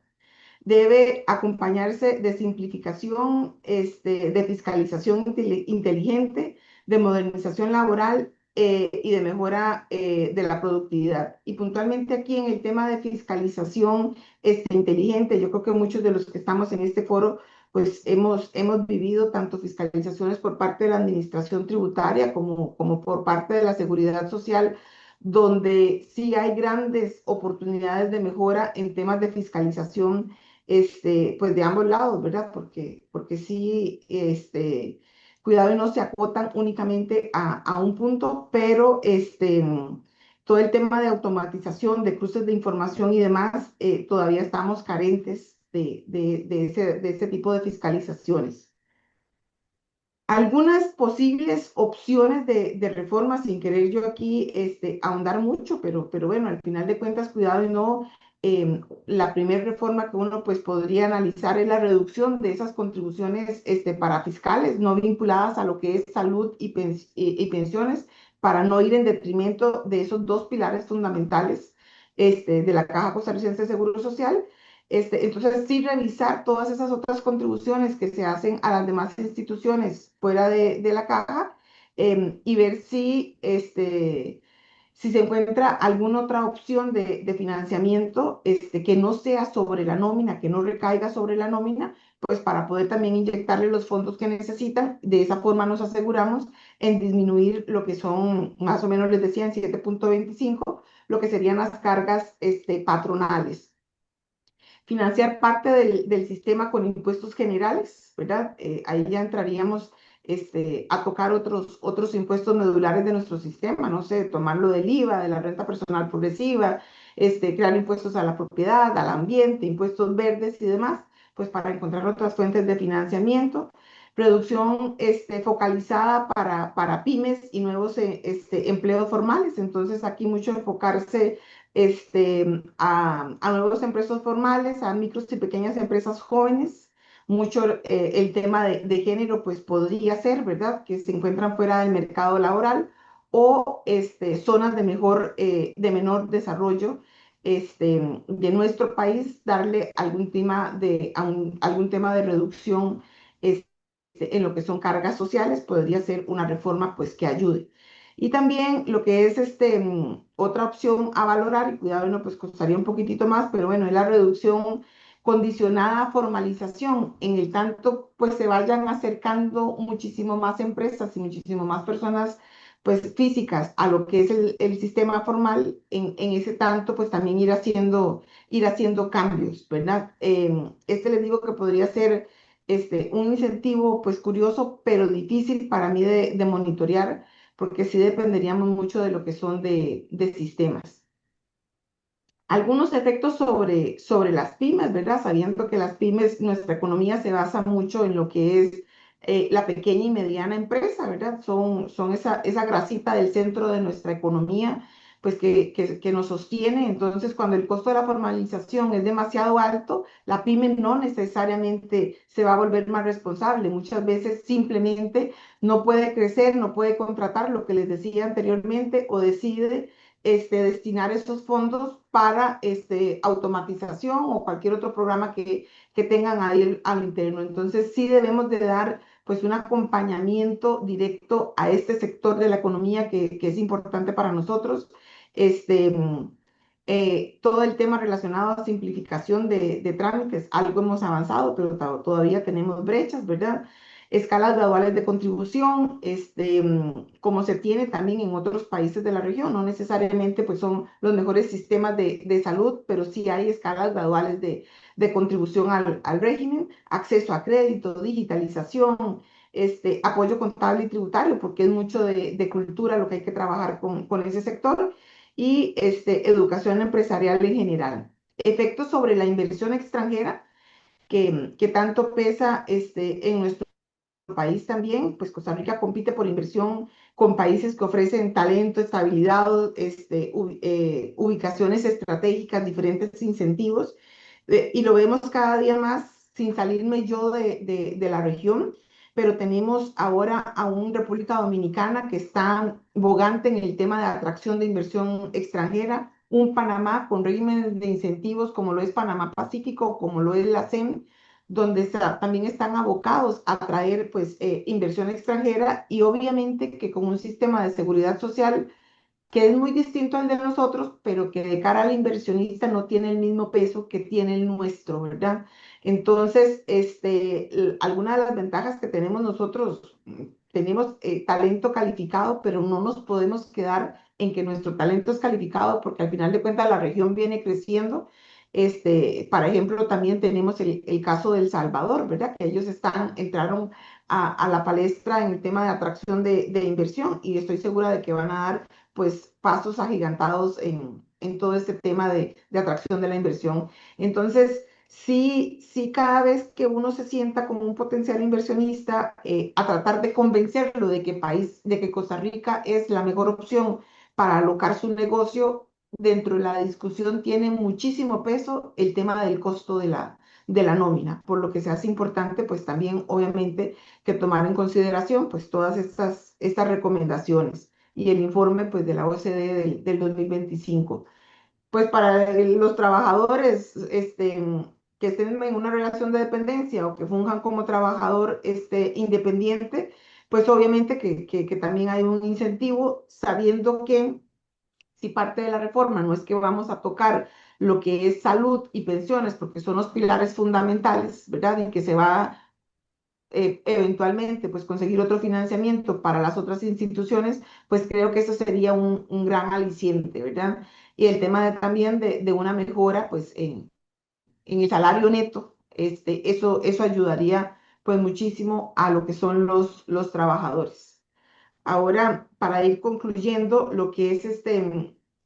Debe acompañarse de simplificación, de fiscalización inteligente, de modernización laboral y de mejora de la productividad. Y puntualmente aquí en el tema de fiscalización inteligente, yo creo que muchos de los que estamos en este foro, pues hemos vivido tanto fiscalizaciones por parte de la administración tributaria como por parte de la seguridad social, donde sí hay grandes oportunidades de mejora en temas de fiscalización pues de ambos lados, ¿verdad? Porque sí, cuidado y no se acotan únicamente a un punto, pero todo el tema de automatización, de cruces de información y demás, todavía estamos carentes de ese tipo de fiscalizaciones. Algunas posibles opciones de reforma, sin querer yo aquí ahondar mucho, pero bueno, al final de cuentas, cuidado y no, la primera reforma que uno pues podría analizar es la reducción de esas contribuciones para fiscales no vinculadas a lo que es salud y pensiones, para no ir en detrimento de esos dos pilares fundamentales de la Caja Costarricense de Seguro Social. Entonces, sí revisar todas esas otras contribuciones que se hacen a las demás instituciones fuera de la caja y ver si se encuentra alguna otra opción de financiamiento que no sea sobre la nómina, que no recaiga sobre la nómina, pues para poder también inyectarle los fondos que necesitan. De esa forma nos aseguramos en disminuir lo que son, más o menos les decía, en 7,25, lo que serían las cargas patronales. Financiar parte del sistema con impuestos generales, ¿verdad? Ahí ya entraríamos a tocar otros impuestos medulares de nuestro sistema, no sé, tomarlo del IVA, de la renta personal progresiva, crear impuestos a la propiedad, al ambiente, impuestos verdes y demás, pues para encontrar otras fuentes de financiamiento. Reducción focalizada para pymes y nuevos empleos formales. Entonces aquí mucho enfocarse a nuevos empresas formales, a micros y pequeñas empresas jóvenes. Mucho el tema de género, pues podría ser, ¿verdad? Que se encuentran fuera del mercado laboral o zonas de menor desarrollo de nuestro país, darle algún tema de reducción en lo que son cargas sociales, podría ser una reforma pues que ayude. Y también lo que es otra opción a valorar, y cuidado, no, pues costaría un poquitito más, pero bueno, es la reducción condicionada a formalización, en el tanto pues se vayan acercando muchísimo más empresas y muchísimo más personas pues físicas a lo que es el sistema formal, en ese tanto pues también ir haciendo cambios, ¿verdad? Les digo que podría ser un incentivo pues curioso, pero difícil para mí de monitorear, porque sí dependeríamos mucho de lo que son de sistemas. Algunos efectos sobre las pymes, ¿verdad? Sabiendo que las pymes, nuestra economía se basa mucho en lo que es la pequeña y mediana empresa, ¿verdad? Son esa grasita del centro de nuestra economía, pues que nos sostiene. Entonces, cuando el costo de la formalización es demasiado alto, la pyme no necesariamente se va a volver más responsable. Muchas veces simplemente no puede crecer, no puede contratar lo que les decía anteriormente o decide destinar esos fondos para automatización o cualquier otro programa que tengan ahí al interno. Entonces, sí debemos de dar pues un acompañamiento directo a este sector de la economía que es importante para nosotros. Este, Todo el tema relacionado a simplificación de trámites, algo hemos avanzado, pero todavía tenemos brechas, ¿verdad? Escalas graduales de contribución, como se tiene también en otros países de la región. No necesariamente pues son los mejores sistemas de salud, pero sí hay escalas graduales de contribución al régimen, acceso a crédito, digitalización, apoyo contable y tributario, porque es mucho de cultura lo que hay que trabajar con ese sector, y educación empresarial en general. Efectos sobre la inversión extranjera, que tanto pesa en nuestro país también. Pues Costa Rica compite por inversión con países que ofrecen talento, estabilidad, ubicaciones estratégicas, diferentes incentivos, y lo vemos cada día más, sin salirme yo de la región, pero tenemos ahora a una República Dominicana que está bogante en el tema de atracción de inversión extranjera, un Panamá con regímenes de incentivos como lo es Panamá Pacífico, como lo es la CEN, donde también están abocados a traer pues inversión extranjera, y obviamente que con un sistema de seguridad social que es muy distinto al de nosotros, pero que de cara al inversionista no tiene el mismo peso que tiene el nuestro, ¿verdad? Entonces, alguna de las ventajas que tenemos nosotros, tenemos talento calificado, pero no nos podemos quedar en que nuestro talento es calificado, porque al final de cuentas la región viene creciendo. Por ejemplo, también tenemos el caso de El Salvador, ¿verdad? Que ellos entraron a la palestra en el tema de atracción de inversión, y estoy segura de que van a dar pues pasos agigantados en todo este tema de atracción de la inversión. Entonces, sí, cada vez que uno se sienta como un potencial inversionista, a tratar de convencerlo de que Costa Rica es la mejor opción para alocar su negocio, dentro de la discusión tiene muchísimo peso el tema del costo de la nómina, por lo que se hace importante pues también obviamente que tomar en consideración pues todas estas recomendaciones y el informe pues de la OCDE del 2025. Pues para los trabajadores que estén en una relación de dependencia o que funjan como trabajador independiente, pues obviamente que también hay un incentivo, sabiendo que si parte de la reforma no es que vamos a tocar lo que es salud y pensiones, porque son los pilares fundamentales, ¿verdad? Y que se va eventualmente pues conseguir otro financiamiento para las otras instituciones, pues creo que eso sería un gran aliciente, ¿verdad? Y el tema también de una mejora pues en el salario neto, eso ayudaría pues muchísimo a lo que son los trabajadores. Ahora, para ir concluyendo, lo que es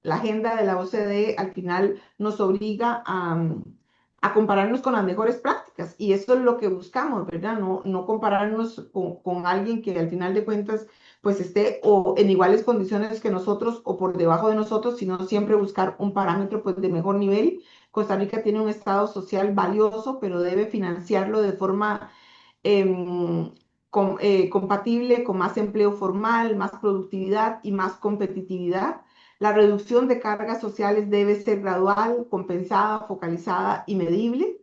la agenda de la OCDE al final nos obliga a compararnos con las mejores prácticas y eso es lo que buscamos, ¿verdad? No compararnos con alguien que al final de cuentas pues esté o en iguales condiciones que nosotros o por debajo de nosotros, sino siempre buscar un parámetro pues de mejor nivel. Costa Rica tiene un estado social valioso, pero debe financiarlo de forma em, compatible con más empleo formal, más productividad y más competitividad. La reducción de cargas sociales debe ser gradual, compensada, focalizada y medible.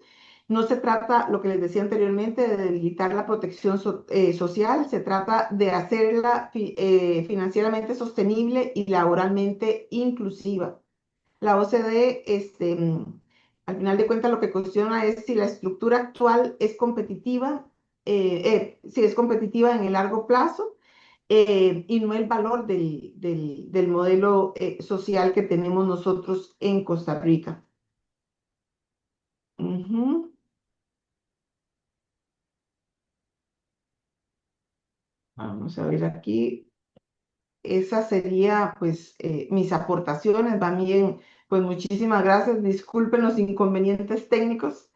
No se trata, lo que les decía anteriormente, de debilitar la protección social, se trata de hacerla financieramente sostenible y laboralmente inclusiva. La OCDE, al final de cuentas, lo que cuestiona es si la estructura actual es competitiva, si es competitiva en el largo plazo y no el valor del modelo social que tenemos nosotros en Costa Rica. Ujú. Vamos a ver aquí. Esa sería, pues, mis aportaciones. También, pues, muchísimas gracias. Disculpen los inconvenientes técnicos.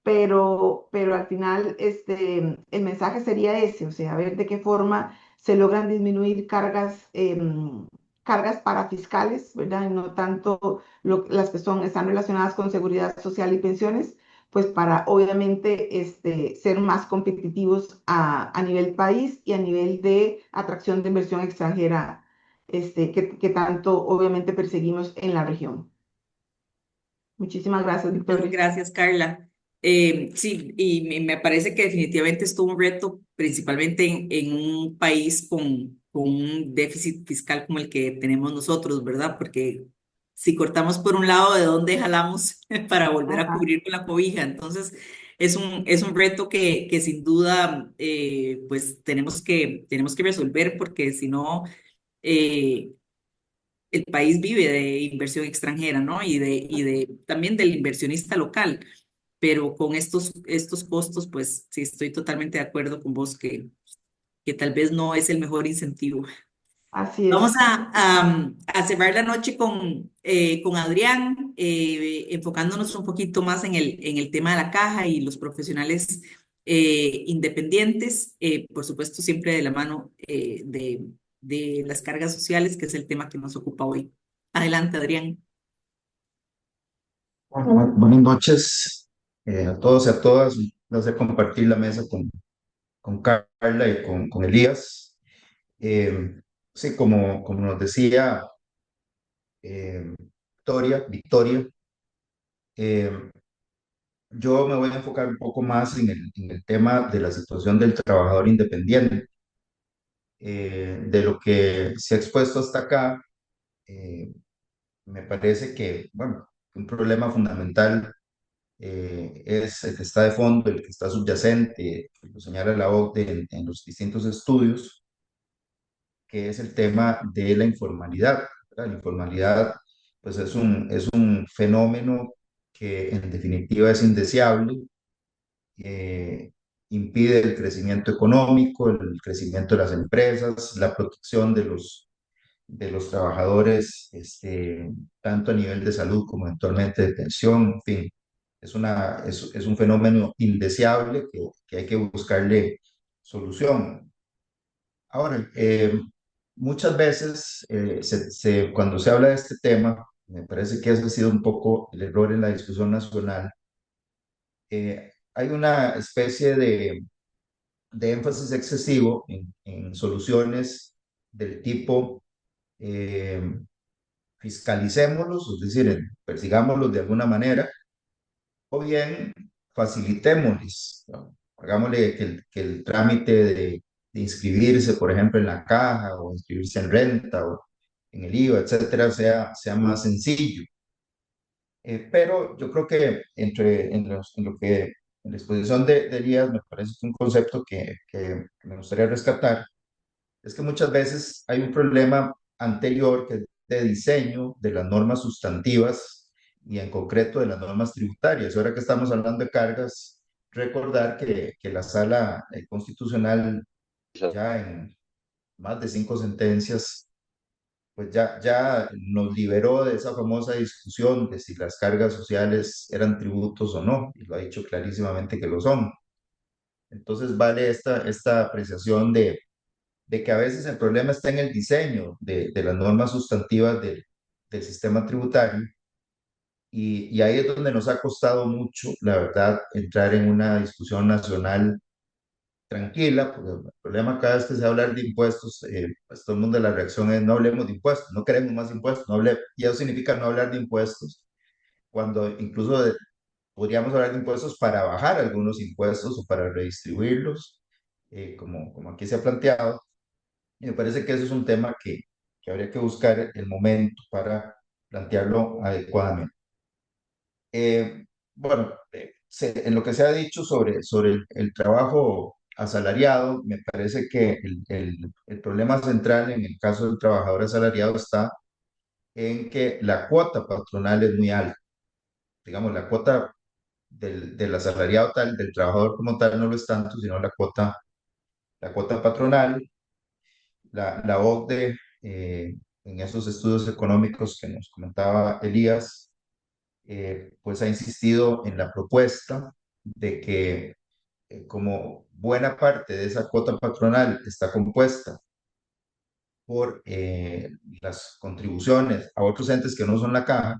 Pero al final el mensaje sería ese, o sea, ver de qué forma se logran disminuir cargas parafiscales, ¿verdad? Y no tanto las que están relacionadas con seguridad social y pensiones, pues para obviamente ser más competitivos a nivel país y a nivel de atracción de inversión extranjera, que tanto obviamente perseguimos en la región. Muchísimas gracias, Muchas Victoria. gracias, Carla. Sí, y me parece que definitivamente es todo un reto, principalmente en un país con un déficit fiscal como el que tenemos nosotros, ¿verdad? Porque si cortamos por un lado, ¿de dónde jalamos para volver a Ajá. cubrir con la cobija? Entonces, es un reto que sin duda, pues tenemos que resolver, porque si no, eh, el país vive de inversión extranjera, ¿no? Y de también del inversionista local, pero con estos costos, pues sí, estoy totalmente de acuerdo con vos que tal vez no es el mejor incentivo. Así Vamos es. a cerrar la noche con Adrián, enfocándonos un poquito más en el tema de la caja y los profesionales independientes, por supuesto siempre de la mano de las cargas sociales, que es el tema que nos ocupa hoy. Adelante, Adrián. Bueno, buenas noches a todos y a todas. Un placer compartir la mesa con Carla y con Elías. Sí, como nos decía Victoria, eh, yo me voy a enfocar un poco más en el tema de la situación del trabajador independiente, de lo que se ha expuesto hasta acá. eh, Me parece que, bueno, un problema fundamental es el que está de fondo, el que está subyacente, que lo señala la OCDE en los distintos estudios, que es el tema de la informalidad, ¿verdad? La informalidad, pues es un fenómeno que en definitiva es indeseable, eh, impide el crecimiento económico, el crecimiento de las empresas, la protección de los trabajadores, tanto a nivel de salud como eventualmente de pensión, en fin, es un fenómeno indeseable que hay que buscarle solución. Ahora, muchas veces cuando se habla de este tema, me parece que ese ha sido un poco el error en la discusión nacional, hay una especie de énfasis excesivo en soluciones del tipo eh, fiscalicémoslos, es decir, persigámoslos de alguna manera, o bien facilitémosles, ¿no? Hagámosle que el trámite de inscribirse, por ejemplo, en la caja o inscribirse en renta o en el IVA, etcétera, sea más sencillo. Pero yo creo que en lo que en la exposición de Elías me parece que un concepto que me gustaría rescatar es que muchas veces hay un problema anterior que es de diseño de las normas sustantivas y en concreto de las normas tributarias. Ahora que estamos hablando de cargas, recordar que la Sala Constitucional ya en más de 5 sentencias, pues ya nos liberó de esa famosa discusión de si las cargas sociales eran tributos o no, y lo ha dicho clarísimamente que lo son. Entonces vale esta apreciación de que a veces el problema está en el diseño de las normas sustantivas del sistema tributario, y ahí es donde nos ha costado mucho, la verdad, entrar en una discusión nacional tranquila, porque el problema cada vez que se va a hablar de impuestos, pues todo el mundo la reacción es no hablemos de impuestos, no queremos más impuestos, y eso significa no hablar de impuestos, cuando incluso podríamos hablar de impuestos para bajar algunos impuestos o para redistribuirlos, como aquí se ha planteado. Y me parece que eso es un tema que habría que buscar el momento para plantearlo adecuadamente. Bueno, en lo que se ha dicho sobre el trabajo asalariado, me parece que el problema central en el caso del trabajador asalariado está en que la cuota patronal es muy alta. Digamos, la cuota del asalariado tal, del trabajador como tal, no lo es tanto, sino la cuota patronal. La OCDE, en esos estudios económicos que nos comentaba Elías, pues ha insistido en la propuesta de que como buena parte de esa cuota patronal está compuesta por las contribuciones a otros entes que no son la caja,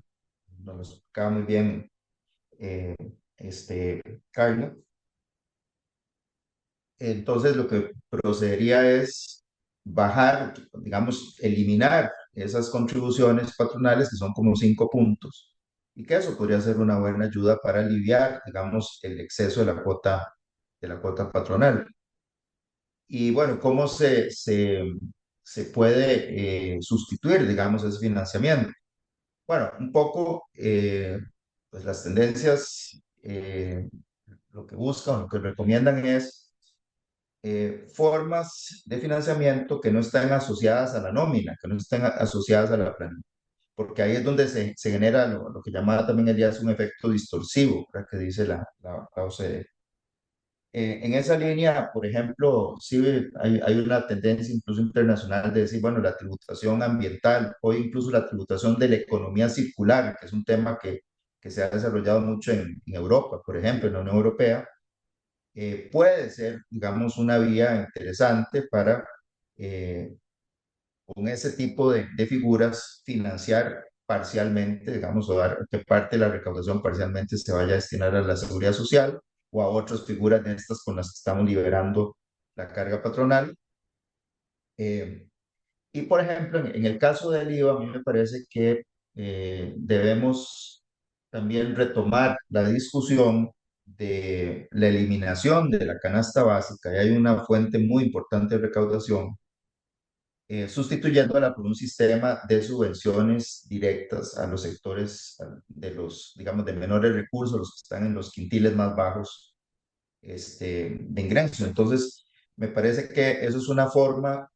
nos lo explicaba muy bien eh, Carlos. Entonces lo que procedería es bajar, digamos, eliminar esas contribuciones patronales que son como 5 puntos, y que eso podría ser una buena ayuda para aliviar, digamos, el exceso de la cuota patronal. Y bueno, ¿cómo se puede sustituir, digamos, ese financiamiento? Bueno, un poco, pues las tendencias, lo que buscan, lo que recomiendan es formas de financiamiento que no están asociadas a la nómina, que no estén asociadas a la planilla, porque ahí es donde se genera lo que llamaba también Elías un efecto distorsivo, ¿verdad? Que dice la OCDE. En esa línea, por ejemplo, sí hay una tendencia incluso internacional de decir, bueno, la tributación ambiental o incluso la tributación de la economía circular, que es un tema que se ha desarrollado mucho en Europa, por ejemplo, en la Unión Europea, puede ser, digamos, una vía interesante para, eh, con ese tipo de figuras, financiar parcialmente, digamos, o dar que parte de la recaudación parcialmente se vaya a destinar a la seguridad social o a otras figuras de estas con las que estamos liberando la carga patronal. Eh, y, por ejemplo, en el caso del IVA, a mí me parece que debemos también retomar la discusión de la eliminación de la canasta básica, y hay una fuente muy importante de recaudación, sustituyéndola por un sistema de subvenciones directas a los sectores de los, digamos, de menores recursos, los que están en los quintiles más bajos de ingreso. Entonces, me parece que eso es una forma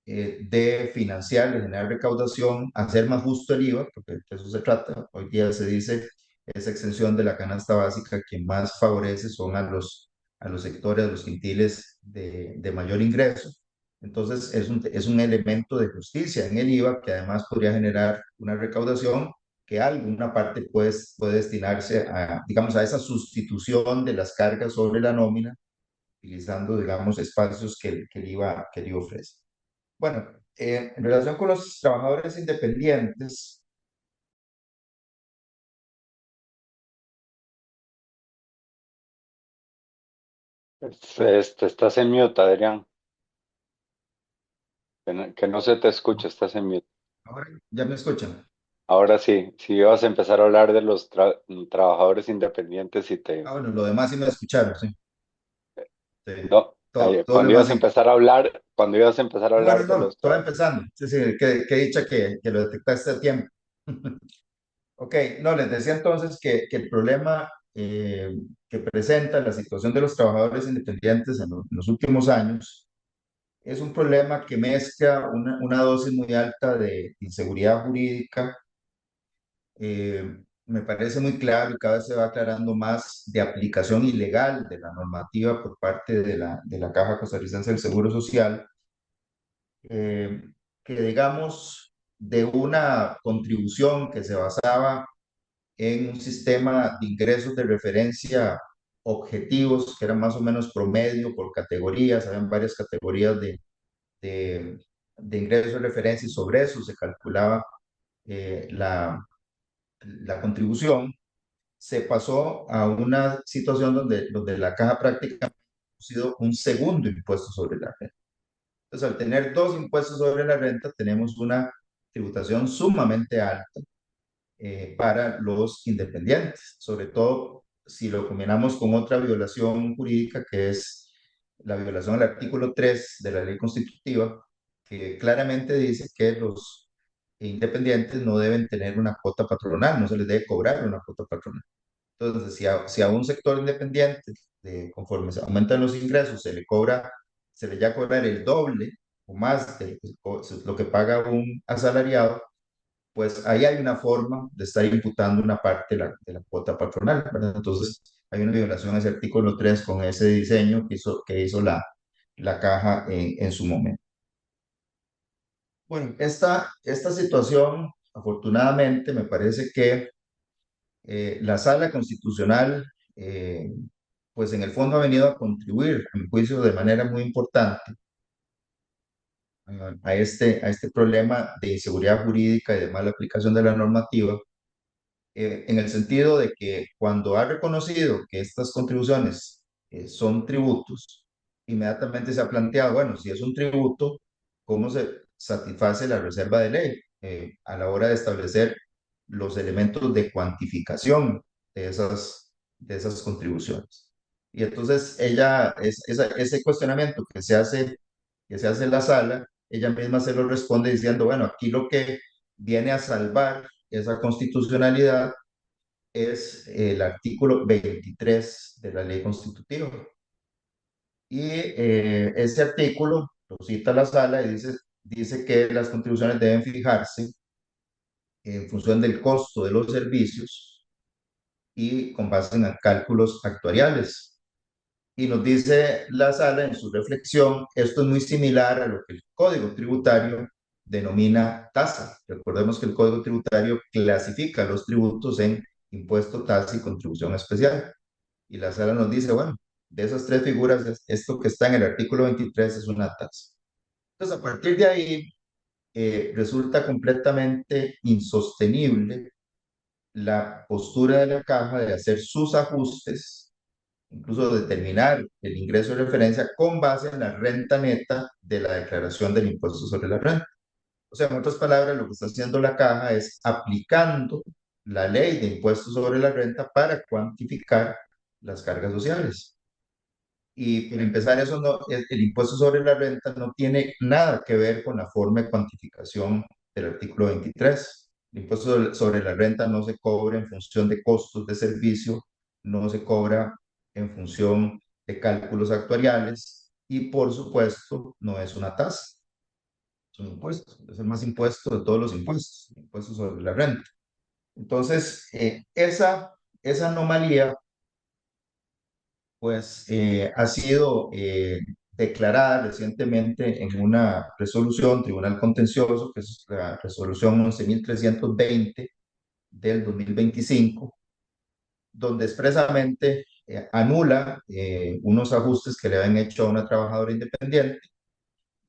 de financiar, de generar recaudación, hacer más justo el IVA, porque de eso se trata. Hoy día se dice esa extensión de la canasta básica, quien más favorece son a los sectores, a los quintiles de mayor ingreso. Entonces, es un elemento de justicia en el IVA que además podría generar una recaudación que alguna parte puede destinarse a, digamos, a esa sustitución de las cargas sobre la nómina, utilizando, digamos, espacios que el IVA ofrece. Bueno, en relación con los trabajadores independientes, Estás en mute, Adrián. Que no se te escucha, estás en mute. ahora ya me escuchan. Ahora sí, si ibas a empezar a hablar de los trabajadores independientes y Bueno, lo demás sí me escucharon, sí. Sí. no, Todo lo cuando demás ibas a sí. empezar a hablar, cuando ibas a empezar a Bueno, hablar de no, los estaba trabajadores. empezando. Sí, sí, qué dicha que lo detectaste a tiempo. Ok, no, les decía entonces que el problema que presenta la situación de los trabajadores independientes en los últimos años es un problema que mezcla una dosis muy alta de inseguridad jurídica, me parece muy claro y cada vez se va aclarando más de aplicación ilegal de la normativa por parte de la Caja Costarricense del Seguro Social, eh, que digamos de una contribución que se basaba en un sistema de ingresos de referencia objetivos, que eran más o menos promedio por categorías, habían varias categorías de, de ingresos de referencia y sobre eso se calculaba la contribución, se pasó a una situación donde la caja prácticamente ha sido un segundo impuesto sobre la renta. Entonces, al tener dos impuestos sobre la renta, tenemos una tributación sumamente alta para los independientes, sobre todo si lo combinamos con otra violación jurídica que es la violación al artículo 3 de la ley constitutiva, que claramente dice que los independientes no deben tener una cuota patronal, no se les debe cobrar una cuota patronal. Entonces, si a un sector independiente, conforme se aumentan los ingresos, se le ya cobrar el doble o más de lo que paga un asalariado, pues ahí hay una forma de estar imputando una parte de la cuota patronal, ¿verdad? Entonces, hay una violación a ese artículo 3 con ese diseño que hizo la caja en su momento. Bueno, esta situación, afortunadamente, me parece que la Sala Constitucional, pues en el fondo ha venido a contribuir, a mi juicio, de manera muy importante a este problema de inseguridad jurídica y de mala aplicación de la normativa, en el sentido de que cuando ha reconocido que estas contribuciones son tributos, inmediatamente se ha planteado, bueno, si es un tributo, ¿cómo se satisface la reserva de ley a la hora de establecer los elementos de cuantificación de esas contribuciones? Y entonces ese cuestionamiento que se hace en la sala, ella misma se lo responde diciendo, bueno, aquí lo que viene a salvar esa constitucionalidad es el artículo 23 de la ley constitutiva. Y ese artículo lo cita la sala y dice que las contribuciones deben fijarse en función del costo de los servicios y con base en cálculos actuariales. Y nos dice la sala en su reflexión, esto es muy similar a lo que el Código Tributario denomina tasa. Recordemos que el Código Tributario clasifica los tributos en impuesto, tasa y contribución especial. Y la sala nos dice, bueno, de esas tres figuras, esto que está en el artículo 23 es una tasa. Entonces, a partir de ahí, resulta completamente insostenible la postura de la caja de hacer sus ajustes, incluso determinar el ingreso de referencia con base en la renta neta de la declaración del impuesto sobre la renta. O sea, en otras palabras, lo que está haciendo la caja es aplicando la ley de impuestos sobre la renta para cuantificar las cargas sociales. Y para empezar, eso no, el impuesto sobre la renta no tiene nada que ver con la forma de cuantificación del artículo 23. El impuesto sobre la renta no se cobra en función de costos de servicio, no se cobra en función de cálculos actuariales y, por supuesto, no es una tasa, es un impuesto, es el más impuesto de todos los impuestos, el impuesto sobre la renta. Entonces, esa anomalía pues ha sido declarada recientemente en una resolución, Tribunal Contencioso, que es la resolución 11.320 del 2025, donde expresamente anula unos ajustes que le habían hecho a una trabajadora independiente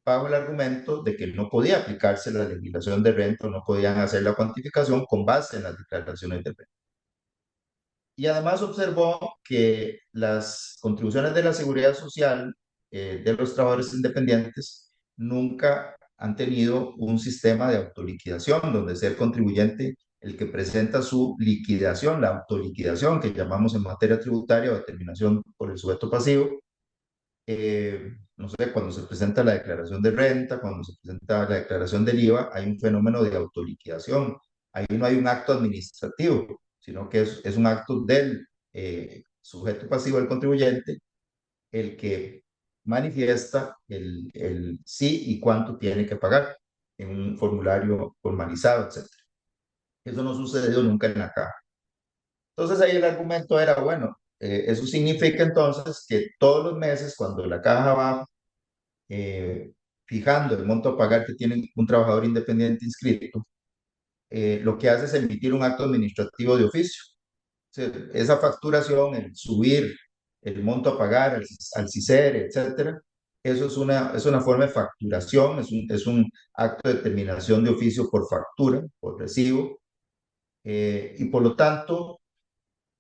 bajo el argumento de que no podía aplicarse la legislación de renta o no podían hacer la cuantificación con base en las declaraciones de renta. Y además observó que las contribuciones de la seguridad social de los trabajadores independientes nunca han tenido un sistema de autoliquidación, donde sea el contribuyente el que presenta su liquidación, la autoliquidación que llamamos en materia tributaria o determinación por el sujeto pasivo. No sé, cuando se presenta la declaración de renta, cuando se presenta la declaración del IVA, hay un fenómeno de autoliquidación. Ahí no hay un acto administrativo, sino que es un acto del sujeto pasivo del contribuyente el que manifiesta el sí y cuánto tiene que pagar en un formulario formalizado, etc. Eso no sucedió nunca en la caja. Entonces ahí el argumento era, bueno, eso significa entonces que todos los meses cuando la caja va eh, fijando el monto a pagar que tiene un trabajador independiente inscrito, lo que hace es emitir un acto administrativo de oficio. O sea, esa facturación, el subir el monto a pagar al CICER, etcétera, eso es una forma de facturación, es un acto de determinación de oficio por factura, por recibo, y por lo tanto,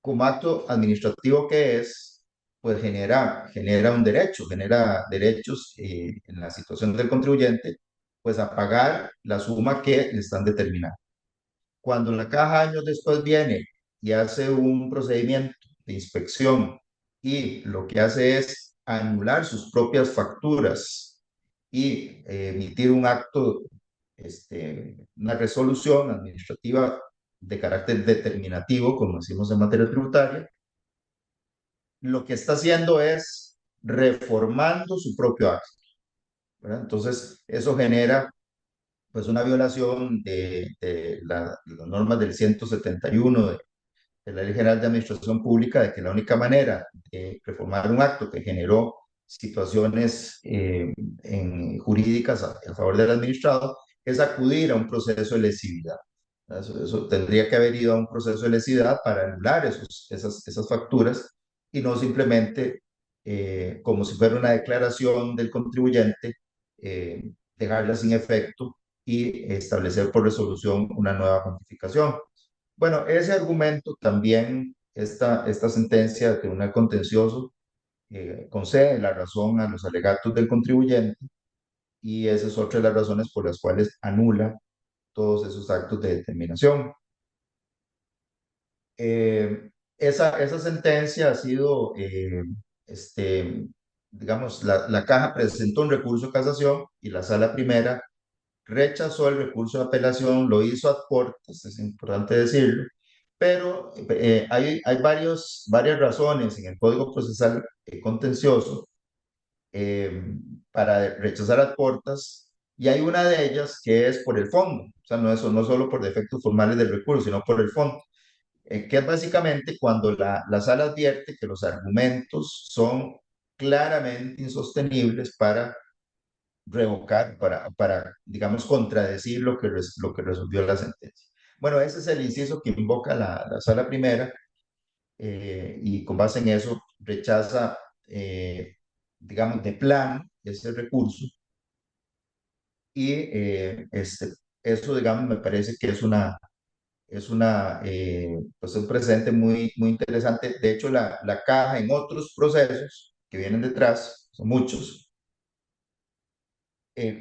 como acto administrativo que es, pues genera un derecho, genera derechos en la situación del contribuyente, pues a pagar la suma que le están determinando. Cuando la caja años después viene y hace un procedimiento de inspección y lo que hace es anular sus propias facturas y emitir un acto, una resolución administrativa de carácter determinativo, como decimos en materia tributaria, lo que está haciendo es reformando su propio acto, ¿verdad? Entonces, eso genera pues una violación de las normas del 171 de la Ley General de Administración Pública, de que la única manera de reformar un acto que generó situaciones jurídicas a favor del administrado es acudir a un proceso de lesividad. Eso tendría que haber ido a un proceso de lesividad para anular esas facturas y no simplemente, como si fuera una declaración del contribuyente, dejarla sin efecto y establecer por resolución una nueva cuantificación. Bueno, ese argumento también, esta sentencia del Tribunal Contencioso concede la razón a los alegatos del contribuyente y esa es otra de las razones por las cuales anula todos esos actos de determinación. Esa sentencia ha sido, digamos, la caja presentó un recurso de casación y la sala primera rechazó el recurso de apelación, lo hizo ad portas, es importante decirlo, pero hay varias razones en el Código Procesal Contencioso eh, para rechazar ad portas, y hay una de ellas que es por el fondo, o sea, no solo por defectos formales del recurso, sino por el fondo, que es básicamente cuando la sala advierte que los argumentos son claramente insostenibles para revocar, digamos, contradecir lo que resolvió la sentencia. Bueno, ese es el inciso que invoca la sala primera y con base en eso rechaza, digamos, de plano ese recurso y eso, digamos, me parece que pues un precedente muy interesante. De hecho, la caja en otros procesos que vienen detrás, son muchos,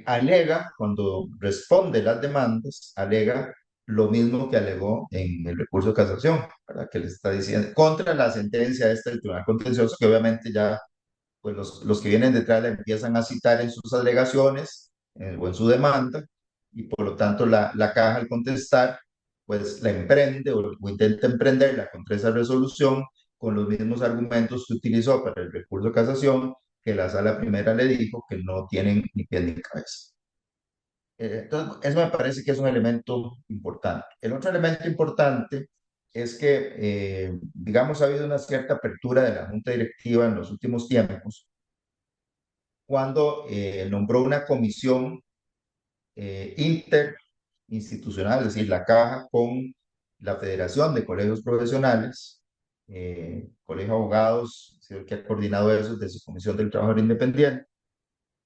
alega, cuando responde las demandas, alega lo mismo que alegó en el recurso de casación, ¿verdad? Que le está diciendo contra la sentencia esta del Tribunal Contencioso, que obviamente ya pues los que vienen detrás la empiezan a citar en sus alegaciones o en su demanda, y por lo tanto la caja al contestar, pues la emprende o intenta emprenderla contra esa resolución con los mismos argumentos que utilizó para el recurso de casación, que la sala primera le dijo que no tienen ni pie ni cabeza. Entonces, eso me parece que es un elemento importante. El otro elemento importante es que, digamos, ha habido una cierta apertura de la Junta Directiva en los últimos tiempos cuando nombró una comisión interinstitucional, es decir, la caja con la Federación de Colegios Profesionales, Colegio de Abogados, es el que ha coordinado eso desde su Comisión del Trabajador Independiente,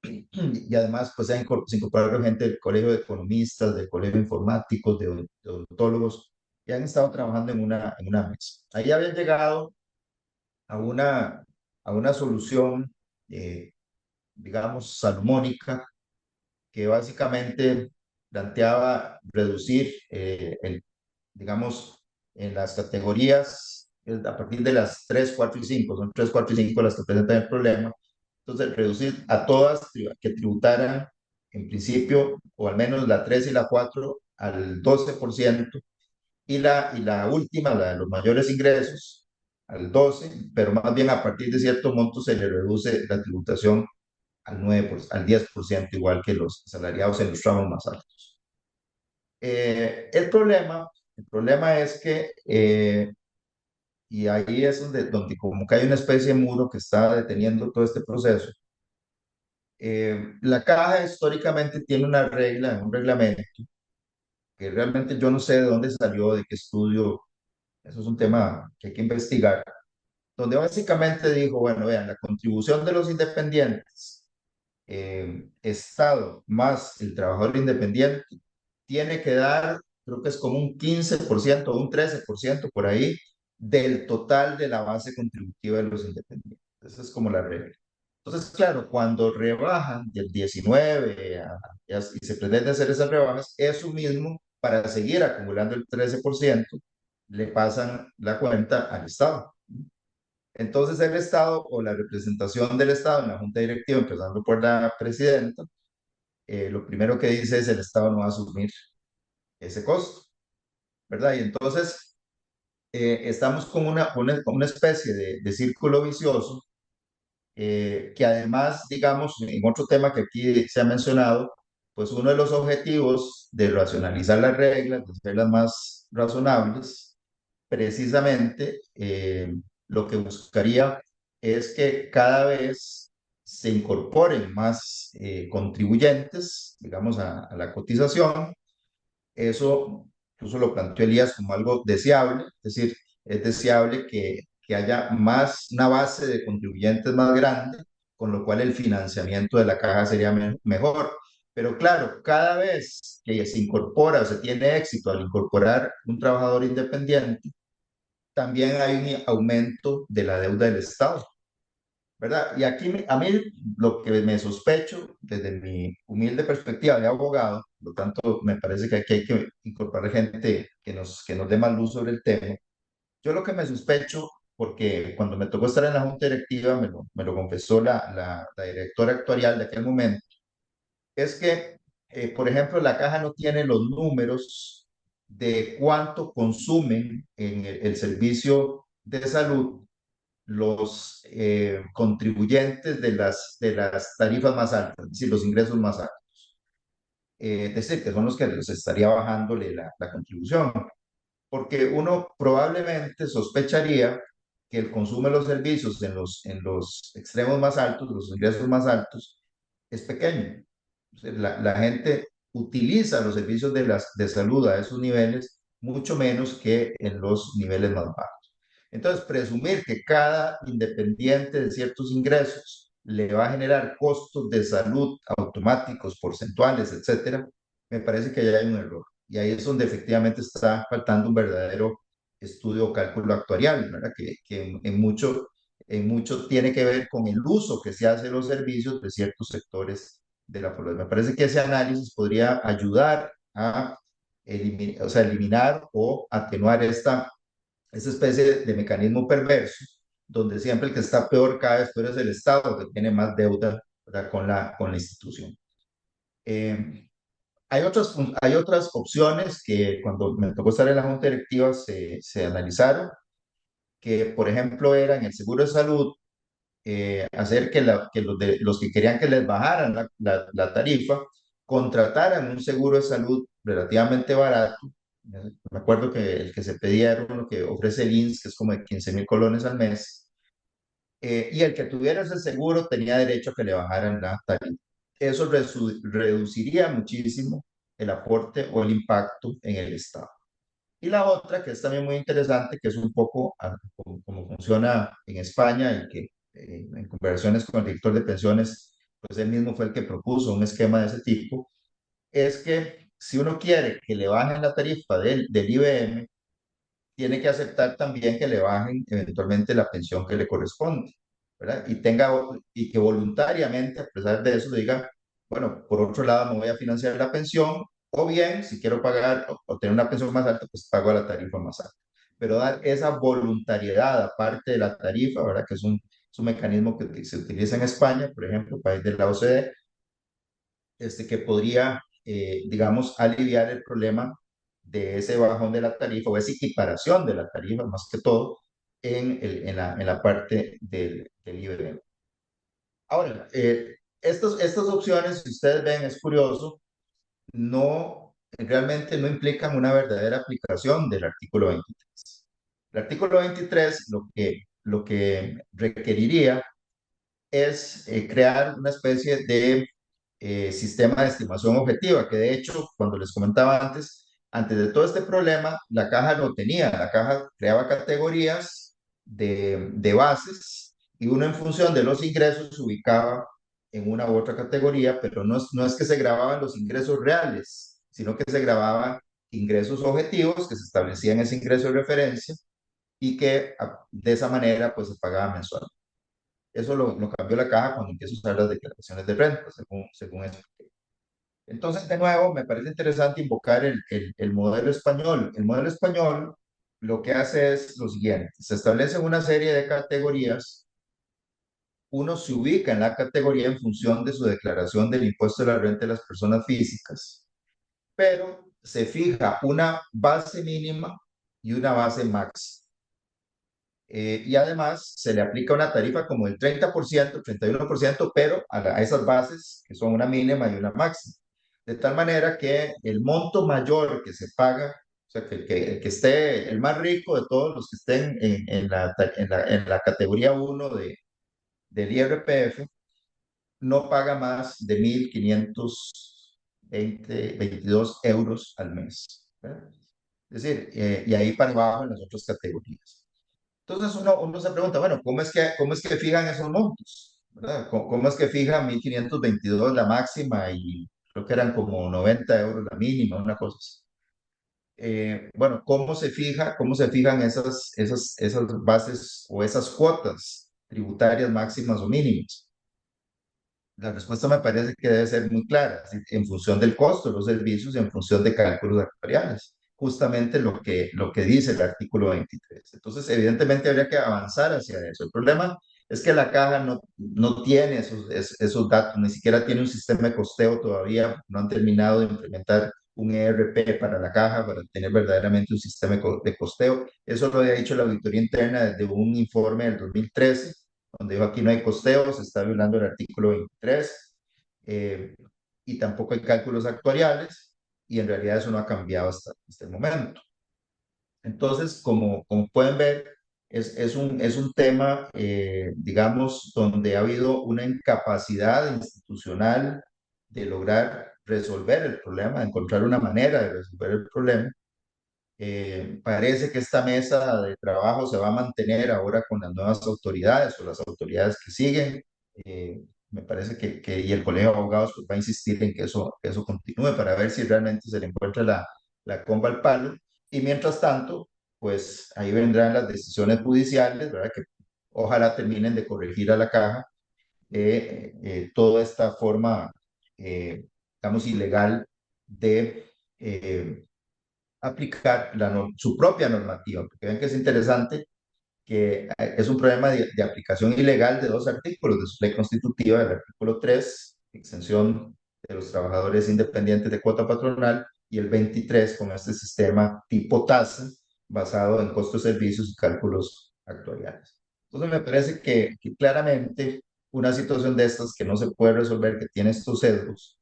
y además pues se incorporaron gente del Colegio de Economistas, del Colegio de Informáticos, de odontólogos, que han estado trabajando en una mesa. Ahí habían llegado a a una solución, digamos, salomónica, que básicamente planteaba reducir, digamos, en las categorías, a partir de las 3 4 y 5 son 3 4 y 5 las que presentan el problema, entonces reducir a todas que tributaran en principio, o al menos la 3 y la 4 al 12%, y la última, la de los mayores ingresos, al 12%, pero más bien a partir de cierto monto se le reduce la tributación al 10%, igual que los asalariados en los tramos más altos. El problema es que y ahí es donde como que hay una especie de muro que está deteniendo todo este proceso. La caja históricamente tiene una regla, un reglamento, que realmente yo no sé de dónde salió, de qué estudio, eso es un tema que hay que investigar, donde básicamente dijo, bueno, vean, la contribución de los independientes, Estado más el trabajador independiente, tiene que dar, creo que es como un 15% o un 13% por ahí del total de la base contributiva de los independientes. Esa es como la regla. Entonces, claro, cuando rebajan del 19 y se pretende hacer esas rebajas, eso mismo, para seguir acumulando el 13%, le pasan la cuenta al Estado. Entonces, el Estado o la representación del Estado en la Junta Directiva, empezando por la presidenta, lo primero que dice es el Estado no va a asumir ese costo, ¿verdad? Y entonces estamos con una especie de círculo vicioso que además, digamos, en otro tema que aquí se ha mencionado, pues uno de los objetivos de racionalizar las reglas, de hacerlas más razonables, precisamente lo que buscaría es que cada vez se incorporen más contribuyentes, digamos, a la cotización. Eso incluso lo planteó Elías como algo deseable, es decir, es deseable que haya más, una base de contribuyentes más grande, con lo cual el financiamiento de la caja sería mejor. Pero claro, cada vez que se incorpora o se tiene éxito al incorporar un trabajador independiente, también hay un aumento de la deuda del Estado, ¿verdad? Y aquí a mí lo que me sospecho desde mi humilde perspectiva de abogado, por lo tanto me parece que aquí hay que incorporar gente que nos dé más luz sobre el tema. Yo lo que me sospecho, porque cuando me tocó estar en la junta directiva, me lo confesó la directora actuarial de aquel momento, es que, por ejemplo, la caja no tiene los números de cuánto consumen en el servicio de salud los contribuyentes de las tarifas más altas, es decir, los ingresos más altos. Es decir, que son los que les estaría bajándole la contribución, porque uno probablemente sospecharía que el consumo de los servicios en los extremos más altos, los ingresos más altos, es pequeño. O sea, la gente utiliza los servicios de salud a esos niveles mucho menos que en los niveles más bajos. Entonces, presumir que cada independiente de ciertos ingresos le va a generar costos de salud automáticos, porcentuales, etcétera, me parece que ya hay un error. Y ahí es donde efectivamente está faltando un verdadero estudio o cálculo actuarial, ¿verdad? Que en mucho tiene que ver con el uso que se hace de los servicios de ciertos sectores de la población. Me parece que ese análisis podría ayudar a eliminar o atenuar esa especie de mecanismo perverso, donde siempre el que está peor cada vez peor es el Estado, que tiene más deuda, ¿verdad? con la institución. Eh, hay otras opciones que cuando me tocó estar en la junta directiva se analizaron, que por ejemplo era en el seguro de salud, hacer que los que querían que les bajaran la tarifa, contrataran un seguro de salud relativamente barato. Me acuerdo que el que se pedía era uno que ofrece el INSS, que es como de 15.000 colones al mes, y el que tuviera ese seguro tenía derecho a que le bajaran la tarifa. Eso reduciría muchísimo el aporte o el impacto en el Estado. Y la otra, que es también muy interesante, que es un poco como funciona en España y que en conversaciones con el director de pensiones, pues él mismo fue el que propuso un esquema de ese tipo, es que si uno quiere que le bajen la tarifa del IBM, tiene que aceptar también que le bajen eventualmente la pensión que le corresponde, ¿verdad? Y que voluntariamente, a pesar de eso, diga, bueno, por otro lado me voy a financiar la pensión, o bien, si quiero pagar o tener una pensión más alta, pues pago la tarifa más alta. Pero dar esa voluntariedad aparte de la tarifa, ¿verdad? Que es un mecanismo que se utiliza en España, por ejemplo, país de la OCDE, que podría, digamos, aliviar el problema de ese bajón de la tarifa o esa equiparación de la tarifa, más que todo, en la parte del IBM. Ahora, estas opciones, si ustedes ven, es curioso, realmente no implican una verdadera aplicación del artículo 23. El artículo 23 lo que requeriría es crear una especie de sistema de estimación objetiva, que de hecho, cuando les comentaba antes de todo este problema, la caja no tenía, la caja creaba categorías de bases y uno en función de los ingresos se ubicaba en una u otra categoría, pero no es que se grababan los ingresos reales, sino que se grababan ingresos objetivos que se establecían ese ingreso de referencia y que de esa manera pues se pagaba mensual. Eso lo cambió la caja cuando empieza a usar las declaraciones de renta, según eso. Entonces, de nuevo, me parece interesante invocar el modelo español. El modelo español lo que hace es lo siguiente: se establecen una serie de categorías, uno se ubica en la categoría en función de su declaración del impuesto de la renta de las personas físicas, pero se fija una base mínima y una base máxima. Y además se le aplica una tarifa como del 30%, 31%, pero a esas bases que son una mínima y una máxima. De tal manera que el monto mayor que se paga, o sea, que el que esté, el más rico de todos los que estén en la categoría 1 del IRPF, no paga más de 1.522 euros al mes, ¿verdad? Es decir, y ahí para abajo en las otras categorías. Entonces uno se pregunta, bueno, cómo es que fijan esos montos? ¿Verdad? ¿Cómo es que fijan 1.522 la máxima y creo que eran como 90 euros la mínima, una cosa así? Bueno, cómo se fijan esas bases o esas cuotas tributarias máximas o mínimas? La respuesta me parece que debe ser muy clara, ¿sí? En función del costo de los servicios y en función de cálculos actuariales, justamente lo que dice el artículo 23. Entonces, evidentemente habría que avanzar hacia eso. El problema es que la caja no tiene esos datos, ni siquiera tiene un sistema de costeo todavía, no han terminado de implementar un ERP para la caja, para tener verdaderamente un sistema de costeo. Eso lo había dicho la auditoría interna desde un informe del 2013 donde dijo aquí no hay costeo, se está violando el artículo 23, eh, y tampoco hay cálculos actuariales, y en realidad eso no ha cambiado hasta este momento. Entonces, como pueden ver, es un tema, digamos, donde ha habido una incapacidad institucional de lograr resolver el problema, de encontrar una manera de resolver el problema. Parece que esta mesa de trabajo se va a mantener ahora con las nuevas autoridades o las autoridades que siguen. Me parece y el Colegio de Abogados pues, va a insistir en que eso continúe para ver si realmente se le encuentra la comba al palo. Y mientras tanto, pues ahí vendrán las decisiones judiciales, ¿verdad? Que ojalá terminen de corregir a la caja toda esta forma, digamos, ilegal de aplicar su propia normativa, porque ven que es interesante que es un problema de aplicación ilegal de dos artículos de su ley constitutiva, el artículo 3, exención de los trabajadores independientes de cuota patronal, y el 23 con este sistema tipo tasa basado en costos de servicios y cálculos actuariales. Entonces me parece que claramente una situación de estas que no se puede resolver, que tiene estos sesgos,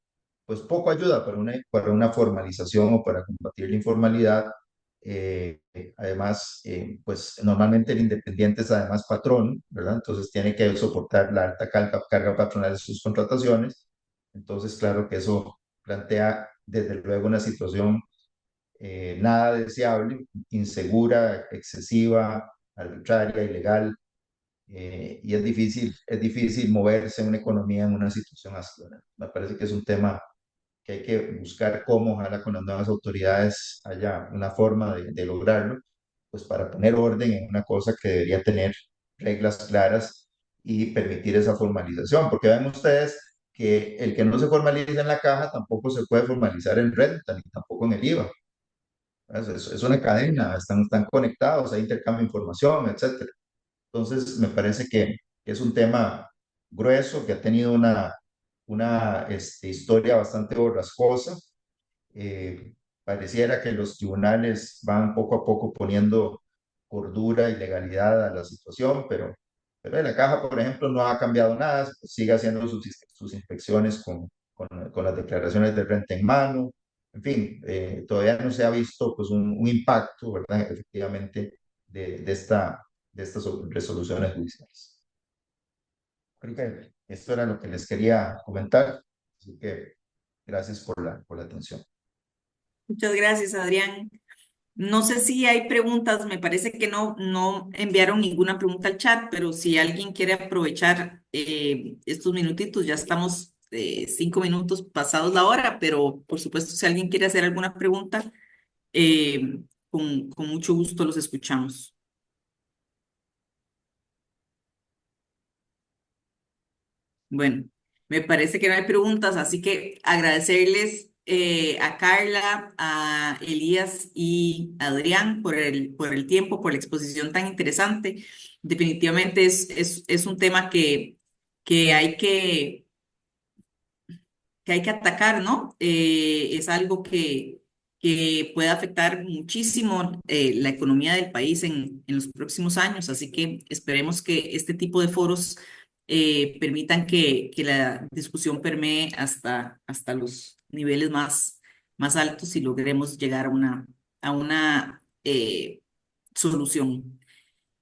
pues poco ayuda para una formalización o para combatir la informalidad. Además, pues normalmente el independiente es además patrón, ¿verdad? Entonces tiene que soportar la alta carga patronal de sus contrataciones. Entonces, claro que eso plantea desde luego una situación nada deseable, insegura, excesiva, arbitraria, ilegal, y es difícil moverse en una economía en una situación así, ¿verdad? Me parece que es un tema que hay que buscar cómo, ojalá con las nuevas autoridades haya una forma de lograrlo, pues para poner orden en una cosa que debería tener reglas claras y permitir esa formalización, porque ven ustedes que el que no se formaliza en la caja tampoco se puede formalizar en renta, ni tampoco en el IVA. Es una cadena, están conectados, hay intercambio de información, etcétera. Entonces, me parece que es un tema grueso, que ha tenido una historia bastante borrascosa. Eh, Pareciera que los tribunales van poco a poco poniendo cordura y legalidad a la situación, pero en la caja, por ejemplo, no ha cambiado nada, sigue haciendo sus inspecciones con las declaraciones de renta en mano. En fin, todavía no se ha visto pues, un impacto, ¿verdad? Efectivamente, de estas resoluciones judiciales. Creo que esto era lo que les quería comentar, así que gracias por la atención. Muchas gracias, Adrián. No sé si hay preguntas, me parece que no enviaron ninguna pregunta al chat, pero si alguien quiere aprovechar estos minutitos, ya estamos 5 minutos pasados la hora, pero por supuesto, si alguien quiere hacer alguna pregunta, con mucho gusto los escuchamos. Bueno, me parece que no hay preguntas, así que agradecerles a Carla, a Elías y a Adrián por el tiempo, por la exposición tan interesante. Definitivamente es un tema que hay que hay que atacar, ¿no? Es algo que puede afectar muchísimo la economía del país en los próximos años, así que esperemos que este tipo de foros permitan que la discusión permee hasta los niveles más altos y logremos llegar a una solución.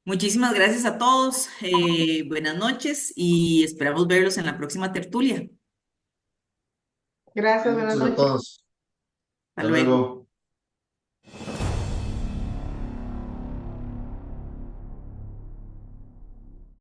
Muchísimas gracias a todos, buenas noches y esperamos verlos en la próxima tertulia. Gracias, Buenas buenas noches a noches. todos. Hasta Hasta luego. luego.